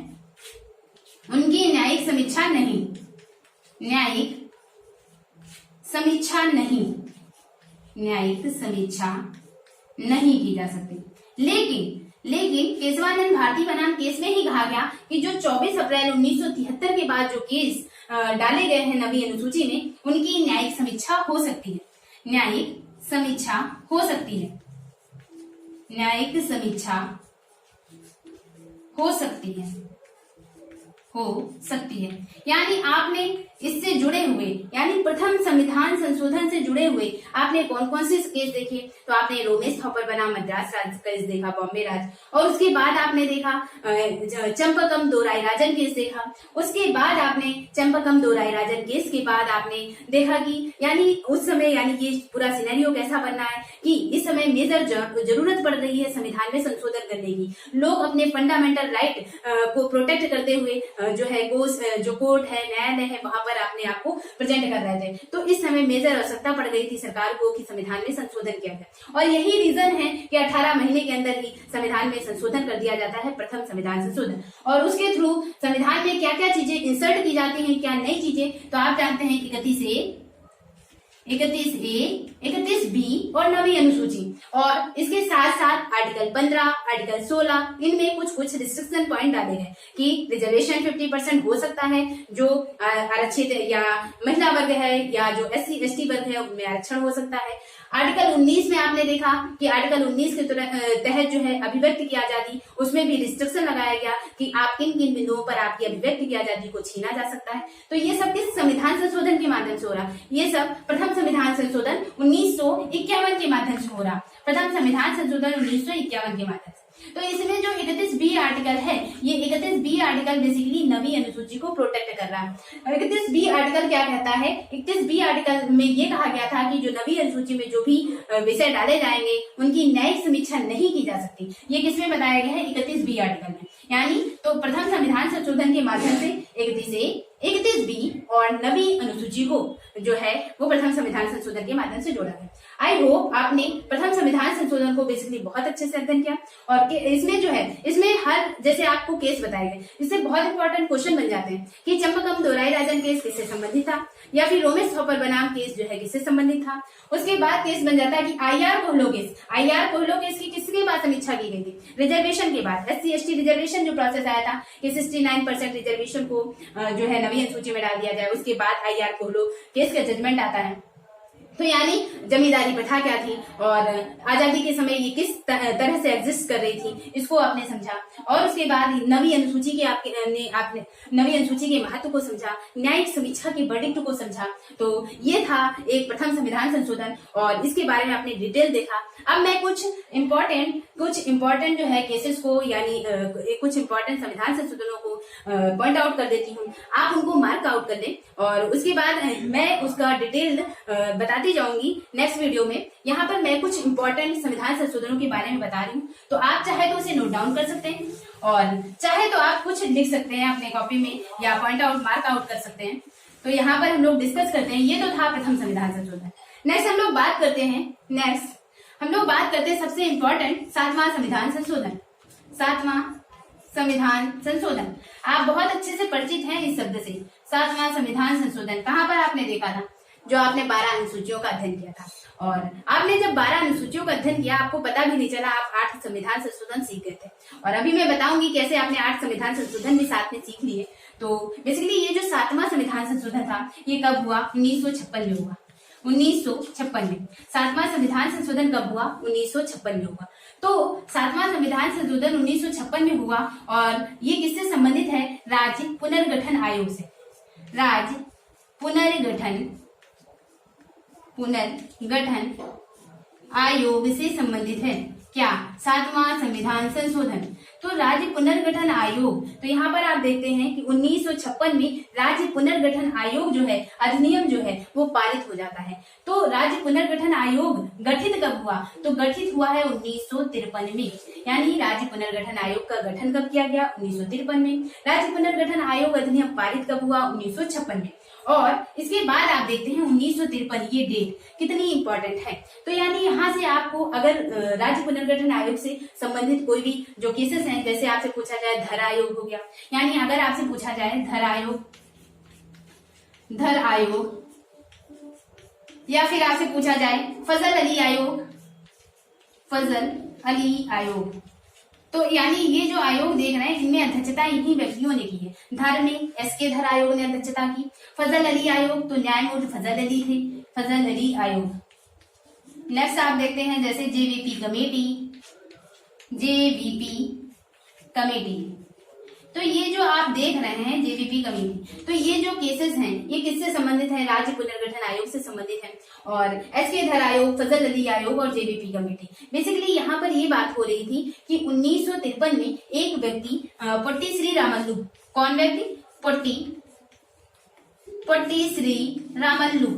उनकी न्यायिक समीक्षा नहीं, न्यायिक समीक्षा नहीं की जा सकती। लेकिन केशवानंद भारती बनाम केस में ही कहा गया कि जो 24 अप्रैल 1973 के बाद जो केस डाले गए हैं नवी अनुसूची में उनकी न्यायिक समीक्षा हो सकती है, न्यायिक समीक्षा हो सकती है, न्यायिक समीक्षा हो सकती है। यानी आपने इससे जुड़े हुए, यानी प्रथम संविधान संशोधन से जुड़े हुए आपने कौन कौन से केस देखे, तो आपने रोमेश थॉपर बनाम मद्रास राज्य केस देखा, बॉम्बे राज्य, और उसके बाद आपने देखा चंपकम दोराईराजन केस देखा। उसके बाद आपने चंपकम दोराईराजन केस के बाद आपने देखा कि यानी उस समय, यानी ये पूरा सिनेरियो कैसा बनना है कि इस समय मेजर जरूरत पड़ रही है संविधान में संशोधन करने की। लोग अपने फंडामेंटल राइट को प्रोटेक्ट करते हुए जो है जो कोर्ट है, न्यायालय है, वहां पर अपने आप को प्रेजेंट कर रहे थे। तो इस समय मेजर आवश्यकता पड़ गई थी सरकार को कि संविधान में संशोधन किया जाए, और यही रीजन है कि 18 महीने के अंदर ही संविधान में संशोधन कर दिया जाता है, प्रथम संविधान संशोधन। और उसके थ्रू संविधान में क्या क्या चीजें इंसर्ट की जाती हैं, क्या नई चीजें, तो आप जानते हैं कि 31A, 31B और नवी अनुसूची, और इसके साथ साथ आर्टिकल 15, आर्टिकल 16, इनमें कुछ रिस्ट्रिक्शन पॉइंट डाले गए कि रिजर्वेशन 50% हो सकता है, जो आरक्षित या महिला वर्ग है या जो SC ST वर्ग है उनमें आरक्षण हो सकता है। आर्टिकल 19 में आपने देखा कि आर्टिकल 19 के तहत जो है अभिव्यक्ति की आजादी, उसमें भी रिस्ट्रिक्शन लगाया गया कि आप किन किन बिंदुओं पर आपकी अभिव्यक्ति की आजादी को छीना जा सकता है। तो ये सब किस संविधान संशोधन के माध्यम से हो रहा, ये सब प्रथम संविधान संशोधन 1951 के माध्यम से हो रहा, प्रथम संविधान संशोधन 1951 के माध्यम से। तो इसमें जो 31B आर्टिकल है, ये 31B आर्टिकल बेसिकली नवी अनुसूची को प्रोटेक्ट कर रहा है। 31B आर्टिकल क्या कहता है, 31B आर्टिकल में ये कहा गया था कि जो नवी अनुसूची में जो भी विषय डाले जाएंगे उनकी न्यायिक समीक्षा नहीं की जा सकती। ये किसमें बताया गया है, 31B आर्टिकल में। यानी तो प्रथम संविधान संशोधन के माध्यम से 31B और नवी अनुसूची को जो है वो प्रथम संविधान संशोधन के माध्यम से जोड़ा गया। आई होप आपने प्रथम संविधान संशोधन को बेसिकली बहुत अच्छे से अध्ययन किया, और इसमें जो है इसमें हर जैसे आपको केस बताए गए, इससे बहुत इंपॉर्टेंट क्वेश्चन बन जाते हैं कि चंपकम दोराईराजन केस किससे संबंधित था, या फिर रोमेश थॉपर बनाम केस जो है किससे संबंधित था। उसके बाद केस बन जाता है कि IR कोहलो केस की किसके बाद समीक्षा की गई थी, रिजर्वेशन के बाद। SC ST रिजर्वेशन जो प्रोसेस आया था कि 69% रिजर्वेशन को जो है नवी अनुसूची में डाल दिया जाए, उसके बाद IR कोहलो केस का जजमेंट आता है। तो यानी जमींदारी प्रथा क्या थी और आजादी के समय ये किस तरह से एग्जिस्ट कर रही थी, इसको आपने समझा। और उसके बाद नवी अनुसूची के आपने नवी अनुसूची के महत्व को समझा, न्यायिक समीक्षा के वर्डिक्ट को समझा। तो ये था एक प्रथम संविधान संशोधन और इसके बारे में आपने डिटेल देखा। अब मैं कुछ इम्पोर्टेंट जो है केसेस को यानी कुछ इम्पोर्टेंट संविधान संशोधनों को पॉइंट आउट कर देती हूँ, आप उनको मार्क आउट कर दें और उसके बाद मैं उसका डिटेल बताती जाऊंगी नेक्स्ट वीडियो में। यहाँ पर मैं कुछ इंपॉर्टेंट संविधान संशोधनों के बारे में बता रही हूँ, तो आप चाहे तो उसे नोट डाउन कर सकते हैं और चाहे तो आप कुछ लिख सकते हैं अपने कॉपी में या पॉइंट आउट मार्क आउट कर सकते हैं। तो यहाँ पर हम लोग डिस्कस करते हैं, ये तो था प्रथम संविधान संशोधन। नेक्स्ट हम लोग बात करते हैं सबसे इंपॉर्टेंट 7वां संविधान संशोधन। 7वां संविधान संशोधन आप बहुत अच्छे से परिचित हैं इस शब्द से। 7वां संविधान संशोधन कहाँ पर आपने देखा था, जो आपने 12 अनुसूचियों का अध्ययन किया था। और आपने जब 12 अनुसूचियों का अध्ययन किया आपको पता भी नहीं चला, आप 8 संविधान संशोधन सीख गए थे। और अभी मैं बताऊंगी कैसे आपने 8 संविधान संशोधन भी साथ में सीख लिए। तो बेसिकली ये जो 7वां संविधान संशोधन था ये कब हुआ, 1956 में हुआ। 1956 में 7वां संविधान संशोधन कब हुआ, 1956 में हुआ। तो 7वां संविधान संशोधन 1956 में हुआ और ये किससे संबंधित है, राज्य पुनर्गठन आयोग से। राज्य पुनर्गठन आयोग से संबंधित है क्या, 7वां संविधान संशोधन। तो राज्य पुनर्गठन आयोग, तो यहाँ पर आप देखते हैं कि 1956 में राज्य पुनर्गठन आयोग जो है, अधिनियम जो है वो पारित हो जाता है। तो राज्य पुनर्गठन आयोग गठित कब हुआ, तो गठित हुआ है 1953 में। यानी राज्य पुनर्गठन आयोग का गठन कब किया गया, 1953 में। राज्य पुनर्गठन आयोग अधिनियम पारित कब हुआ, 1956 में। और इसके बाद आप देखते हैं 1953, ये डेट कितनी इंपॉर्टेंट है। तो यानी यहाँ से आपको अगर राज्य पुनर्गठन आयोग से संबंधित कोई भी जो केसेस हैं, जैसे आपसे पूछा जाए धर आयोग हो गया, यानी अगर आपसे पूछा जाए धर आयोग या फिर आपसे पूछा जाए फजल अली आयोग, तो यानी ये जो आयोग देख रहे हैं इनमें अध्यक्षता इन्हीं व्यक्तियों ने की है। धर में एसके धर आयोग ने अध्यक्षता की, फजल अली आयोग तो न्यायमूर्ति फजल अली थे, फजल अली आयोग। नेक्स्ट आप देखते हैं जैसे जेवीपी कमेटी, तो ये जो आप देख रहे हैं जेवीपी कमेटी, तो ये जो केसेस हैं ये किससे संबंधित है, राज्य पुनर्गठन आयोग से संबंधित है। और एसके धर आयोग, फजल अली आयोग और जेवीपी कमेटी, बेसिकली यहाँ पर ये बात हो रही थी कि 1953 में एक व्यक्ति पट्टी श्री रामल्लू, कौन व्यक्ति, पट्टी श्री रामल्लू,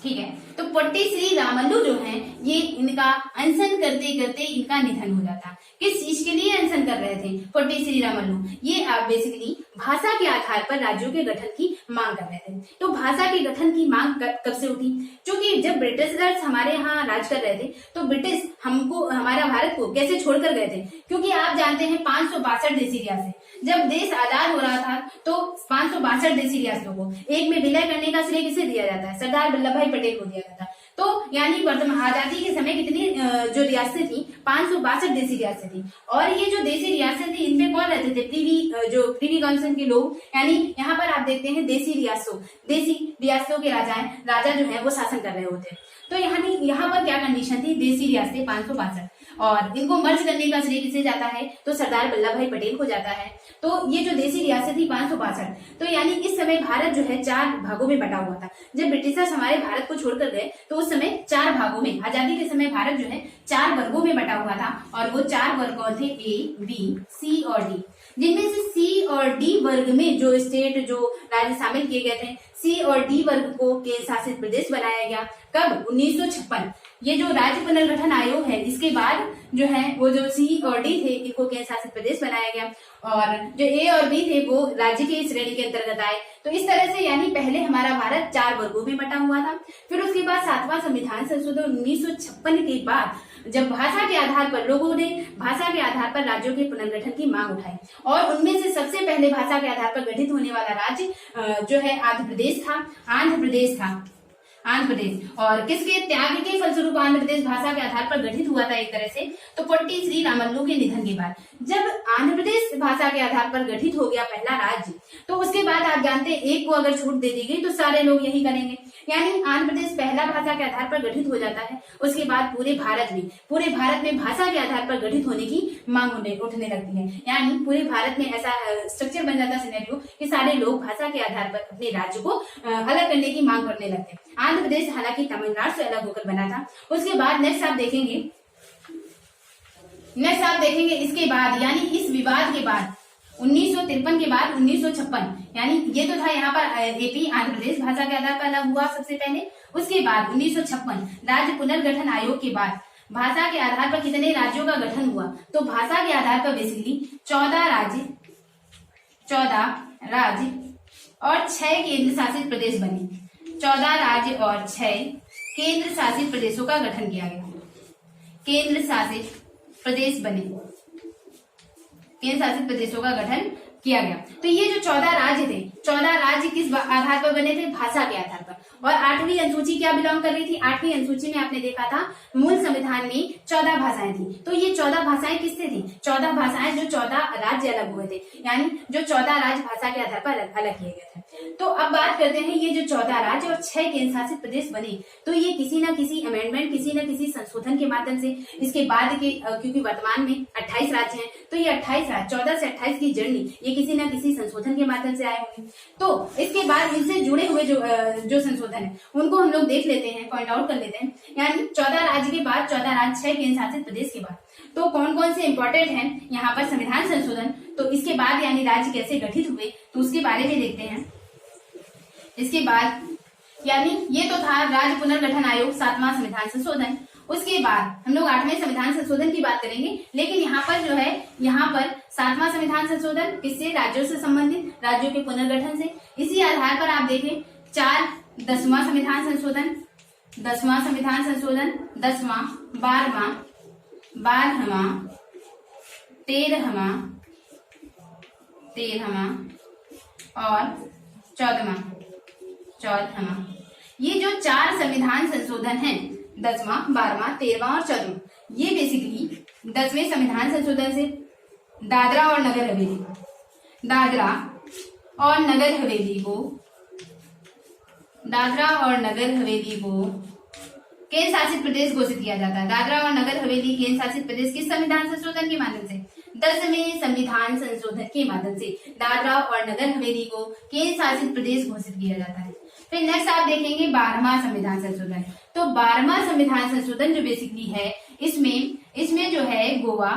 ठीक है। तो पट्टी श्री रामल्लू जो हैं ये इनका अनशन करते करते इनका निधन हो जाता। किस चीज के लिए अनशन कर रहे थे पट्टी श्री रामल्लू, ये आप बेसिकली भाषा के आधार पर राज्यों के गठन की मांग कर रहे थे। तो भाषा के गठन की मांग कब से उठी, क्योंकि जब ब्रिटिशर्स हमारे यहाँ राज कर रहे थे तो ब्रिटिश हमारा भारत को कैसे छोड़कर गए थे, क्योंकि आप जानते हैं 562 देशी रियासतें, जब देश आजाद हो रहा था तो 562 देशी रियासतों को एक में विलय करने का श्रेय किसे दिया जाता है, सरदार वल्लभ भाई पटेल को दिया जाता है। तो यानी वर्तमान आजादी के समय कितनी जो रियासतें थी, 562 देशी रियासतें थी। और ये जो देशी रियासतें थी इनमें कौन रहते थे, प्रीवी काउंसिल के लोग, यानी यहाँ पर आप देखते हैं देशी रियासतों के राजा जो है वो शासन कर रहे होते हैं। तो यहाँ पर क्या कंडीशन थी, देशी रियासतें 562 और इनको मर्ज करने का श्रेय किसे जाता है, तो सरदार वल्लभ भाई पटेल को जाता है। तो ये जो देशी रियासत थी 562, तो यानी इस समय भारत जो है 4 भागों में बटा हुआ था। जब ब्रिटिशर्स हमारे भारत को छोड़कर गए तो उस समय 4 भागों में, आजादी के समय भारत जो है 4 वर्गों में बटा हुआ था। और वो 4 वर्ग कौन थे, ए, बी, सी और डी, जिनमें से सी और डी वर्ग में जो स्टेट जो राज्य शामिल किए गए थे, सी और डी वर्ग को केंद्र शासित प्रदेश बनाया गया। कब, 1956। ये जो राज्य पुनर्गठन आयोग है इसके बाद जो है वो जो सी और डी थे इनको केंद्र शासित प्रदेश बनाया गया और जो ए और बी थे वो राज्य की श्रेणी के अंतर्गत आए। तो इस तरह से यानी पहले हमारा भारत 4 वर्गों में बटा हुआ था। फिर उसके बाद 7वां संविधान संशोधन 1956 के बाद जब भाषा के आधार पर लोगों ने भाषा के आधार पर राज्यों के पुनर्गठन की मांग उठाई और उनमें से सबसे पहले भाषा के आधार पर गठित होने वाला राज्य जो है आंध्र प्रदेश था। और किसके त्याग के फलस्वरूप आंध्र प्रदेश भाषा के आधार पर गठित हुआ था एक तरह से, तो पट्टी श्री रामल्लू के निधन के बाद। जब आंध्र प्रदेश भाषा के आधार पर गठित हो गया पहला राज्य, तो उसके बाद आप जानते हैं एक को अगर छूट दे दी गई तो सारे लोग यही करेंगे। यानी आंध्र प्रदेश पहला भाषा के आधार पर गठित हो जाता है, उसके बाद पूरे भारत में भाषा के आधार पर गठित होने की मांग उठने लगती है। यानी पूरे भारत में ऐसा स्ट्रक्चर बन जाता है सिनेरियो कि सारे लोग भाषा के आधार पर अपने राज्य को अलग करने की मांग करने लगते हैं। आंध्र प्रदेश हालांकि तमिलनाडु से अलग होकर बना था। उसके बाद नेक्स्ट आप देखेंगे इसके बाद, यानी इस विवाद के बाद 1953 के बाद 1956, यानी ये तो था यहाँ पर एपी आंध्र प्रदेश भाषा के आधार पर अलग हुआ सबसे पहले। उसके बाद 1956 राज्य पुनर्गठन आयोग के बाद भाषा के आधार पर कितने राज्यों का गठन हुआ, तो भाषा के आधार पर बेसिकली 14 राज्य और 6 केंद्र शासित प्रदेश बने। 14 राज्य और 6 केंद्र शासित प्रदेशों का गठन किया गया। केंद्र शासित प्रदेश बने, केंद्र शासित प्रदेशों का गठन किया गया। तो ये जो 14 राज्य थे, 14 राज्य किस आधार पर बने थे? भाषा के आधार पर। और 8वीं अनुसूची क्या बिलोंग कर रही थी? 8वीं अनुसूची में आपने देखा था मूल संविधान में 14 भाषाएं थी। तो ये 14 भाषाएं किससे थी? 14 भाषाएं जो 14 राज्य अलग हुए थे, यानी जो 14 राज्य भाषा के आधार पर अलग किए गए थे। तो अब बात करते हैं ये जो 14 राज्य और 6 केंद्र शासित प्रदेश बने, तो ये किसी न किसी अमेंडमेंट, किसी न किसी संशोधन के माध्यम से, इसके बाद के क्योंकि वर्तमान में 28 राज्य हैं, तो ये 28 राज्य 14 से 28 की जर्नी ये किसी न किसी संशोधन के माध्यम से आए होंगे। तो इसके बाद इनसे जुड़े हुए जो संशोधन है उनको हम लोग देख लेते हैं, पॉइंट आउट कर लेते हैं। यानी 14 राज्य के बाद 14 राज्य 6 केंद्र शासित प्रदेश के बाद तो कौन कौन से इंपॉर्टेंट हैं यहाँ पर संविधान संशोधन, तो इसके बाद यानी राज्य कैसे गठित हुए तो उसके बारे में देखते हैं। इसके बाद यानी ये तो था राज्य पुनर्गठन आयोग 7वां संविधान संशोधन। उसके बाद हम लोग 8वें संविधान संशोधन की बात करेंगे, लेकिन यहाँ पर जो है यहाँ पर 7वां संविधान संशोधन किससे? राज्यों से संबंधित, राज्यों के पुनर्गठन से। इसी आधार पर आप देखें 10वां संविधान संशोधन, 10वां संविधान संशोधन, 10वां, 12वां, 13वां, 13वां और 14वां। ये जो 4 संविधान संशोधन हैं, 10वां, 12वां, 13वां और 14वां, ये बेसिकली 10वें संविधान संशोधन से दादरा और नगर हवेली को केंद्र शासित प्रदेश घोषित किया जाता है। दादरा और नगर हवेली केंद्र शासित प्रदेश किस संविधान संशोधन के माध्यम से? 10वें संविधान संशोधन के माध्यम से दादरा और नगर हवेली को केंद्र शासित प्रदेश घोषित किया जाता है। फिर नेक्स्ट आप देखेंगे 12वां संविधान संशोधन। तो 12वां संविधान संशोधन जो बेसिकली है, इसमें जो है गोवा,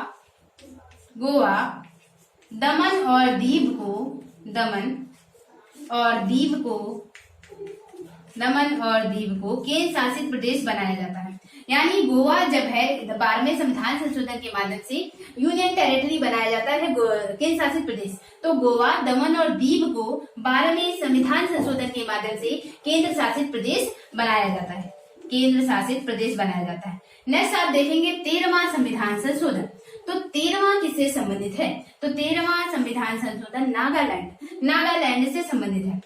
दमन और दीव को केंद्र शासित प्रदेश बनाया जाता है। यानी गोवा जब है 12वें संविधान संशोधन के माध्यम से यूनियन टेरिटरी बनाया जाता है केंद्र शासित प्रदेश, तो गोवा, दमन और दीव को 12वें संविधान संशोधन के माध्यम से केंद्र शासित प्रदेश बनाया जाता है। नेक्स्ट आप देखेंगे 13वां संविधान संशोधन। तो 13वां किससे संबंधित है? तो 13वां संविधान संशोधन नागालैंड से संबंधित है।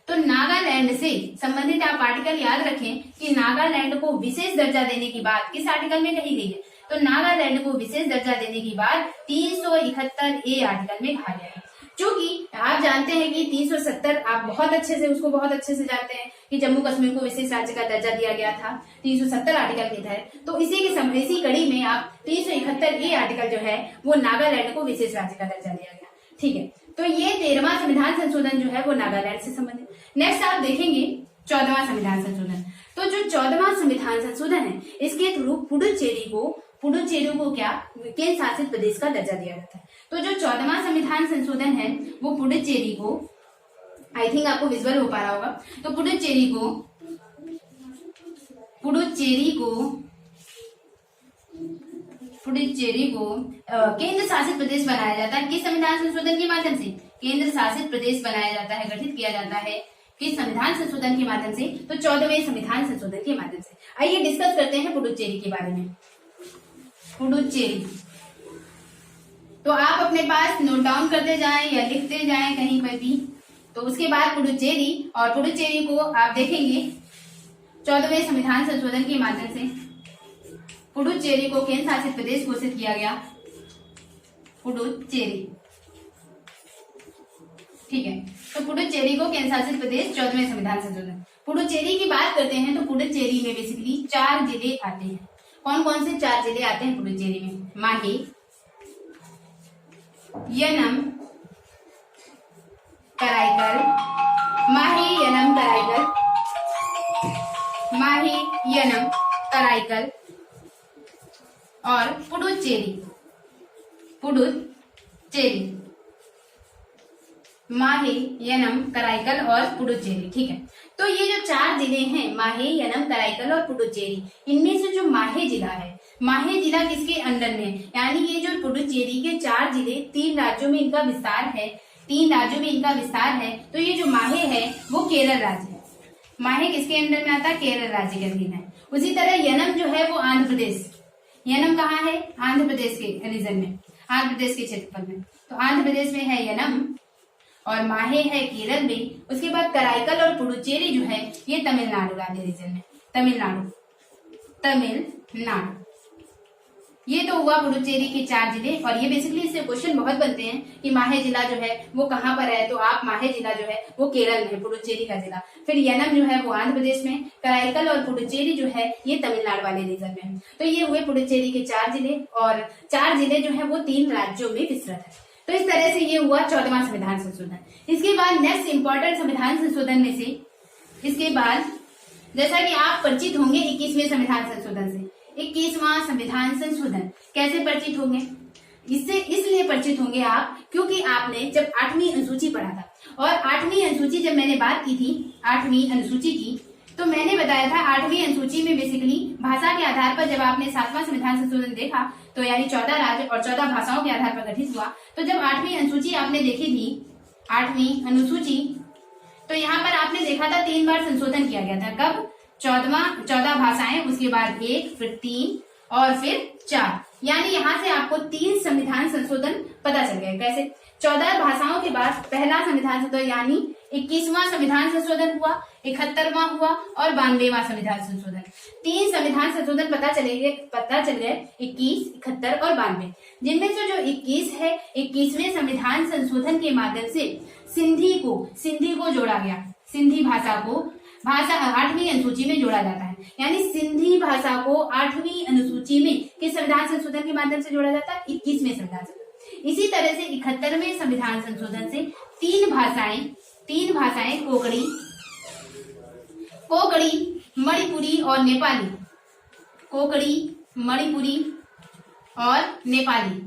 तो नागालैंड से संबंधित आप आर्टिकल याद रखें कि नागालैंड को विशेष दर्जा देने की बात किस आर्टिकल में कही गई है? तो नागालैंड को विशेष दर्जा देने की बात 371A आर्टिकल में कहा गया है। क्योंकि आप जानते हैं कि 370 आप बहुत अच्छे से जानते हैं कि जम्मू कश्मीर को विशेष राज्य का दर्जा दिया गया था 370 आर्टिकल के तहत। तो इसी कड़ी में आप 371A आर्टिकल जो है वो नागालैंड को विशेष राज्य का दर्जा दिया गया। ठीक है, तो ये 13वां संविधान संशोधन जो है वो नागालैंड से संबंधित। नेक्स्ट आप देखेंगे 14वां संविधान संशोधन। तो जो 14वां संविधान संशोधन है, इसके थ्रू पुडुचेरी को क्या केंद्र शासित प्रदेश का दर्जा दिया जाता है। तो जो 14वां संविधान संशोधन है वो पुडुचेरी को, आई थिंक आपको विजुअल हो पा रहा होगा, तो पुडुचेरी को केंद्र शासित प्रदेश बनाया जाता है। किस संविधान संशोधन के माध्यम से? केंद्र शासित प्रदेश बनाया जाता है, गठित किया जाता है किस संविधान संशोधन के माध्यम से? तो 14वें संविधान संशोधन के माध्यम से। आइए डिस्कस करते हैं पुडुचेरी के बारे में। पुडुचेरी तो आप अपने पास नोट डाउन करते जाएं या लिखते जाएं कहीं पर भी। तो उसके बाद पुडुचेरी को आप देखेंगे 14वें संविधान संशोधन के माध्यम से पुडुचेरी को केंद्र शासित प्रदेश घोषित किया गया पुडुचेरी। ठीक है, तो पुडुचेरी को केंद्र शासित प्रदेश 14वें संविधान संशोधन। पुडुचेरी की बात करते हैं तो पुडुचेरी में बेसिकली 4 जिले आते हैं। कौन कौन से 4 जिले आते हैं पुडुचेरी में? माहे, यनम, कराईकल, माहे, यनम, कराईकल, माहे, यनम, कराईकल और पुडुचेरी। पुडुचेरी, माहे, यनम, कराईकल और पुडुचेरी। ठीक है, तो ये जो 4 जिले हैं माहे, यनम, कराईकल और पुडुचेरी, इनमें से जो माहे जिला है, माहे जिला किसके अंडर में है? यानी ये जो पुडुचेरी के 4 जिले 3 राज्यों में इनका विस्तार है, 3 राज्यों में इनका विस्तार है, तो ये जो माहे है वो केरल राज्य है। माहे किसके अंडर में आता है? केरल राज्य के अधीन है। उसी तरह यनम जो है वो आंध्र प्रदेश, यनम कहाँ है? आंध्र प्रदेश के रीजन में, आंध्र प्रदेश के क्षेत्रफल में, तो आंध्र प्रदेश में है यनम और माहे है केरल में। उसके बाद कराईकल और पुडुचेरी जो है ये तमिलनाडु राज्य रीजन में, तमिलनाडु। ये तो हुआ पुडुचेरी के 4 जिले। और ये बेसिकली इससे क्वेश्चन बहुत बनते हैं कि माहे जिला जो है वो कहाँ पर है, तो आप माहे जिला जो है वो केरल में, पुडुचेरी का जिला। फिर यनम जो है वो आंध्र प्रदेश में, कराईकल और पुडुचेरी जो है ये तमिलनाडु वाले रीजन में है। तो ये हुए पुडुचेरी के 4 जिले और 4 जिले जो है वो 3 राज्यों में विस्तृत है। तो इस तरह से ये हुआ 14वां संविधान संशोधन। इसके बाद नेक्स्ट इंपॉर्टेंट संविधान संशोधन में से, इसके बाद जैसा कि आप परिचित होंगे 21वें संविधान संशोधन से। 21वां संविधान संशोधन कैसे परिचित होंगे? इससे इसलिए परिचित होंगे आप क्योंकि आपने जब 8वीं अनुसूची पढ़ा था, और 8वीं अनुसूची जब मैंने बात की थी 8वीं अनुसूची की, तो मैंने बताया था 8वीं अनुसूची में बेसिकली भाषा के आधार पर जब आपने 7वां संविधान संशोधन देखा, तो यानी 14 राज्य और 14 भाषाओं के आधार पर गठित हुआ। तो जब 8वीं अनुसूची आपने देखी थी, 8वीं अनुसूची, तो यहाँ पर आपने देखा था 3 बार संशोधन किया गया था। कब? 14 भाषाएं, उसके बाद 1, फिर 3 और फिर 4, यानी यहाँ से आपको 3 संविधान संशोधन पता चल गए। कैसे? 14 भाषाओं के बाद पहला संविधान संशोधन यानी 21वां संविधान संशोधन हुआ, 71वां हुआ और 92वां संविधान संशोधन। 3 संविधान संशोधन पता चल गए 21, 71 और 92, जिनमें से जो 21 है, 21वें संविधान संशोधन के माध्यम से सिंधी को जोड़ा गया। सिंधी भाषा को 8वीं अनुसूची में जोड़ा जाता है, यानी सिंधी भाषा को 8वीं अनुसूची में किस संविधान संशोधन के माध्यम से जोड़ा जाता है? 21वें संविधान संशोधन। इसी तरह से 71वें संविधान संशोधन से 3 भाषाएं कोकड़ी, मणिपुरी और नेपाली, कोकड़ी, मणिपुरी और नेपाली।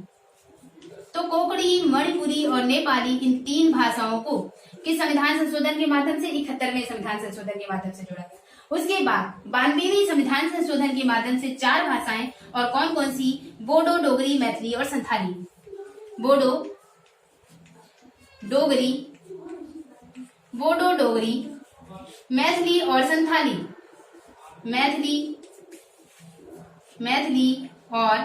तो कोकड़ी, मणिपुरी और नेपाली, इन 3 भाषाओं को किस संविधान संशोधन के माध्यम से? 71वें संविधान संशोधन के माध्यम से जोड़ा गया। उसके बाद 92वें संविधान संशोधन के माध्यम से 4 भाषाएं, और कौन कौन सी? बोडो, डोगरी, मैथिली और संथाली। बोडो, डोगरी, मैथिली और संथाली। मैथिली और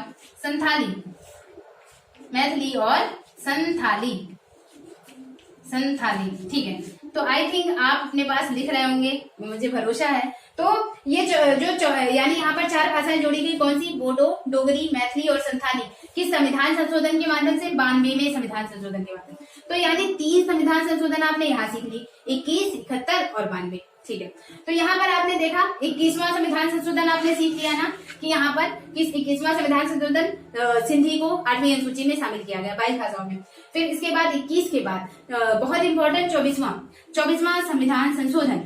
संथाली। ठीक है, तो आई थिंक आप अपने पास लिख रहे होंगे, मुझे भरोसा है। तो ये यानी यहाँ पर 4 भाषाएं जोड़ी गई, कौन सी? बोडो, डोगरी, मैथिली और संथाली, किस संविधान संशोधन के माध्यम से? 92वें संविधान संशोधन के माध्यम से। तो यानी 3 संविधान संशोधन आपने यहाँ सीख ली, 21, 71 और 92। ठीक है, तो यहाँ पर आपने देखा 21वां संविधान संशोधन आपने सीख लिया ना, कि यहाँ पर किस 21वां संविधान संशोधन सिंधी को 8वीं अनुसूची में शामिल किया गया 22 भाषाओं में। फिर इसके बाद 21 के बाद बहुत इंपॉर्टेंट 24वां संविधान संशोधन।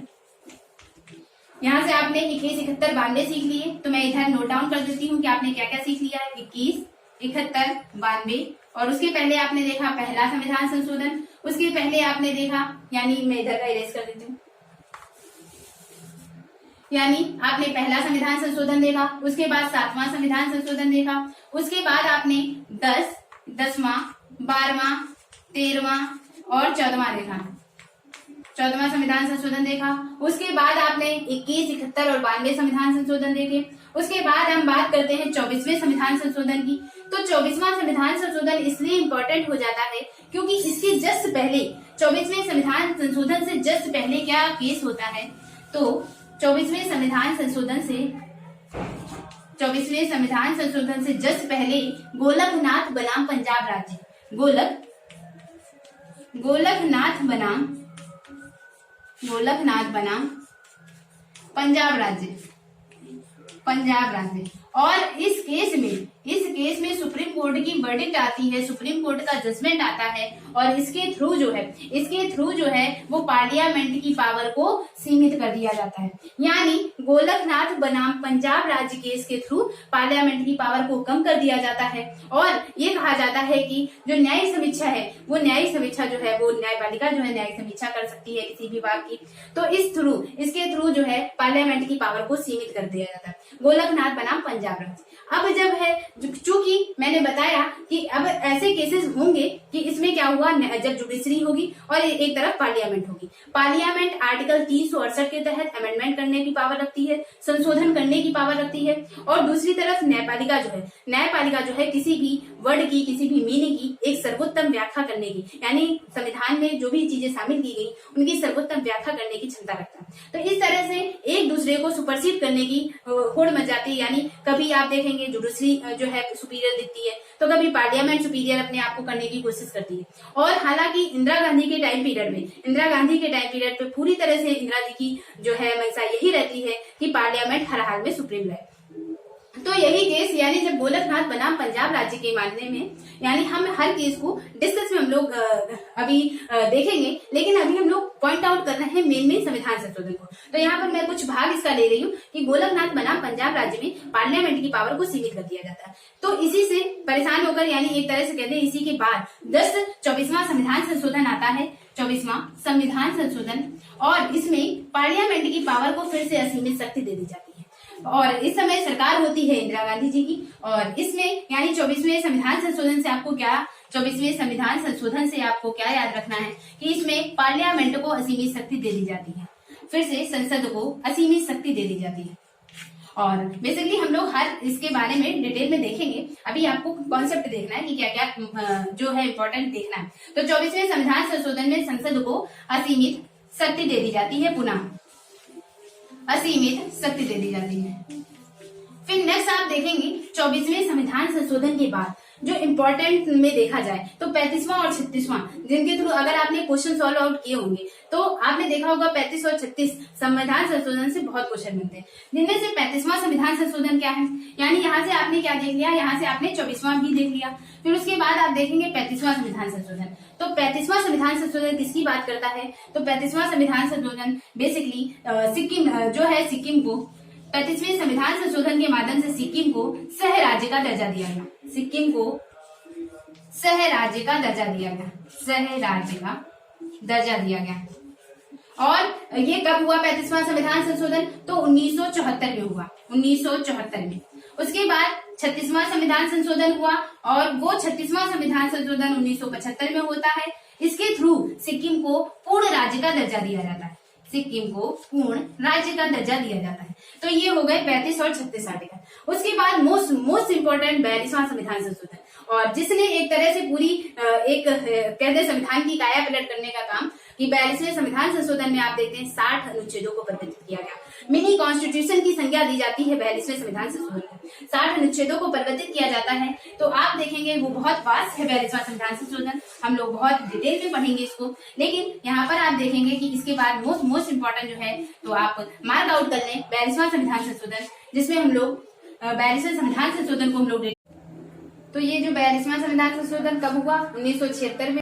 यहाँ से आपने 21, 71, 92 सीख लिए। तो मैं इधर नोट डाउन कर देती हूँ कि आपने क्या क्या सीख लिया है। 21, 71, 92, और उसके पहले आपने देखा पहला संविधान संशोधन, उसके पहले आपने देखा, यानी मैं इधर का इरेज कर देती हूँ, यानी आपने पहला संविधान संशोधन देखा, उसके बाद 7वां संविधान संशोधन देखा, उसके बाद आपने 10, 10वां, 12वां, 13वां और 14वां देखा, 14वां संविधान संशोधन देखा। उसके बाद आपने 21, 71 और 92 संविधान संशोधन देखे। उसके बाद हम बात करते हैं 24वें संविधान संशोधन की। तो 24वां संविधान संशोधन इसलिए इम्पोर्टेंट हो जाता है क्योंकि इसके जस्ट पहले 24वें संविधान संशोधन से जस्ट पहले क्या केस होता है? तो 24वें संविधान संशोधन से जस्ट पहले गोलकनाथ बनाम पंजाब राज्य, गोलकनाथ बनाम पंजाब राज्य। और इस केस में सुप्रीम कोर्ट की वर्डिक्ट आती है, सुप्रीम कोर्ट का जजमेंट आता है, और इसके थ्रू जो है वो पार्लियामेंट की पावर को सीमित कर दिया जाता है। यानी गोलकनाथ बनाम पंजाब राज्य केस के थ्रू पार्लियामेंट की पावर को कम कर दिया जाता है, और ये कहा जाता है कि जो न्यायिक समीक्षा है वो न्यायपालिका जो है न्यायिक समीक्षा कर सकती है किसी भी बात की। तो इसके थ्रू जो है पार्लियामेंट की पावर को सीमित कर दिया जाता है। गोलकनाथ बनाम पंजाब राज्य। अब जब है, चूंकि मैंने बताया कि अब ऐसे केसेस होंगे कि इसमें क्या हुआ, जब जुडिशरी होगी और एक तरफ पार्लियामेंट होगी। पार्लियामेंट आर्टिकल 368 के तहत अमेंडमेंट करने की पावर रखती है, संशोधन करने की पावर रखती है, और दूसरी तरफ न्यायपालिका जो है किसी भी वर्ड की, किसी भी मीनिंग की एक सर्वोत्तम व्याख्या करने की, यानी संविधान में जो भी चीजें शामिल की गई उनकी सर्वोत्तम व्याख्या करने की क्षमता रखता है। तो इस तरह से एक दूसरे को सुपरसीड करने की होड़ मच जाती है। यानी कभी आप देखेंगे जुडिशरी जो है सुपीरियर दिखती है, तो कभी पार्लियामेंट सुपीरियर अपने आप को करने की कोशिश करती है। और हालांकि इंदिरा गांधी के टाइम पीरियड पे पूरी तरह से इंदिरा जी की जो है मंशा यही रहती है कि पार्लियामेंट हर हाल में सुप्रीम रहे। तो यही केस, यानी जब गोलकनाथ बनाम पंजाब राज्य के मामले में, यानी हम हर केस को डिस्कस में हम लोग अभी देखेंगे, लेकिन अभी हम लोग पॉइंट आउट कर रहे हैं मेन संविधान संशोधन को। तो यहाँ पर मैं कुछ भाग इसका ले रही हूँ कि गोलकनाथ बनाम पंजाब राज्य में पार्लियामेंट की पावर को सीमित कर दिया जाता है। तो इसी से परेशान होकर, यानी एक तरह से कहते हैं इसी के बाद 24वां संविधान संशोधन आता है, 24वां संविधान संशोधन, और इसमें पार्लियामेंट की पावर को फिर से असीमित शक्ति दे दी जाती है। और इस समय सरकार होती है इंदिरा गांधी जी की, और इसमें यानी 24वें संविधान संशोधन से आपको क्या याद रखना है कि इसमें पार्लियामेंट को असीमित शक्ति दे दी जाती है, फिर से संसद को असीमित शक्ति दे दी जाती है। और बेसिकली हम लोग हर इसके बारे में डिटेल में देखेंगे। अभी आपको कॉन्सेप्ट देखना है कि क्या क्या जो है इम्पोर्टेंट देखना है। तो 24वें संविधान संशोधन में संसद को असीमित शक्ति दे दी जाती है, पुनः असीमित शक्ति दे दी जाती है। फिर नेक्स्ट आप देखेंगे 24वें संविधान संशोधन के बाद जो इम्पोर्टेंट में देखा जाए तो 35वां और 36वां, जिनके थ्रू अगर आपने क्वेश्चन सॉल्व आउट किए होंगे तो आपने देखा होगा 35 और 36 संविधान संशोधन से बहुत क्वेश्चन बनते हैं। जिनमें से 35वां संविधान संशोधन क्या है, यानी यहाँ से आपने क्या देख लिया, यहाँ से आपने 24वां भी देख लिया। फिर उसके बाद आप देखेंगे 35वां संविधान संशोधन। तो 35वां संविधान संशोधन किसकी बात करता है, तो 35वां संविधान संशोधन बेसिकली सिक्किम को 35वें संविधान संशोधन के माध्यम से सिक्किम को सह राज्य का दर्जा दिया गया। सिक्किम को सह राज्य का दर्जा दिया गया। और ये कब हुआ 35वां संविधान संशोधन, तो 1974 में हुआ, 1974 में। उसके बाद 36वां संविधान संशोधन हुआ, और वो 36वां संविधान संशोधन 1975 में होता है। इसके थ्रू सिक्किम को पूर्ण राज्य का दर्जा दिया जाता है, सिक्किम को पूर्ण राज्य का दर्जा दिया जाता है। तो ये हो गए 35 और 36 आर्टिकल। उसके बाद मोस्ट इम्पोर्टेंट 42वां संविधान संशोधन, और जिसने एक तरह से पूरी कहते संविधान की काया पलट करने का काम कि 42वें संविधान संशोधन में आप देखते हैं 60 अनुच्छेदों को परिवर्तित किया गया। मिनी कॉन्स्टिट्यूशन की संज्ञा दी जाती है 42वें संविधान संशोधन को। 60 अनुच्छेदों को परिवर्तित किया जाता है। तो आप देखेंगे वो बहुत वास्ट है 42वां संविधान संशोधन, हम लोग बहुत डिटेल में पढ़ेंगे इसको। लेकिन यहाँ पर आप देखेंगे कि इसके बाद मोस्ट इम्पोर्टेंट जो है, तो आप मार्क आउट कर लें 42वां संविधान संशोधन, जिसमें हम लोग 42वें संविधान संशोधन को हम लोग। तो ये जो 42वां संविधान संशोधन कब हुआ, 1976 में।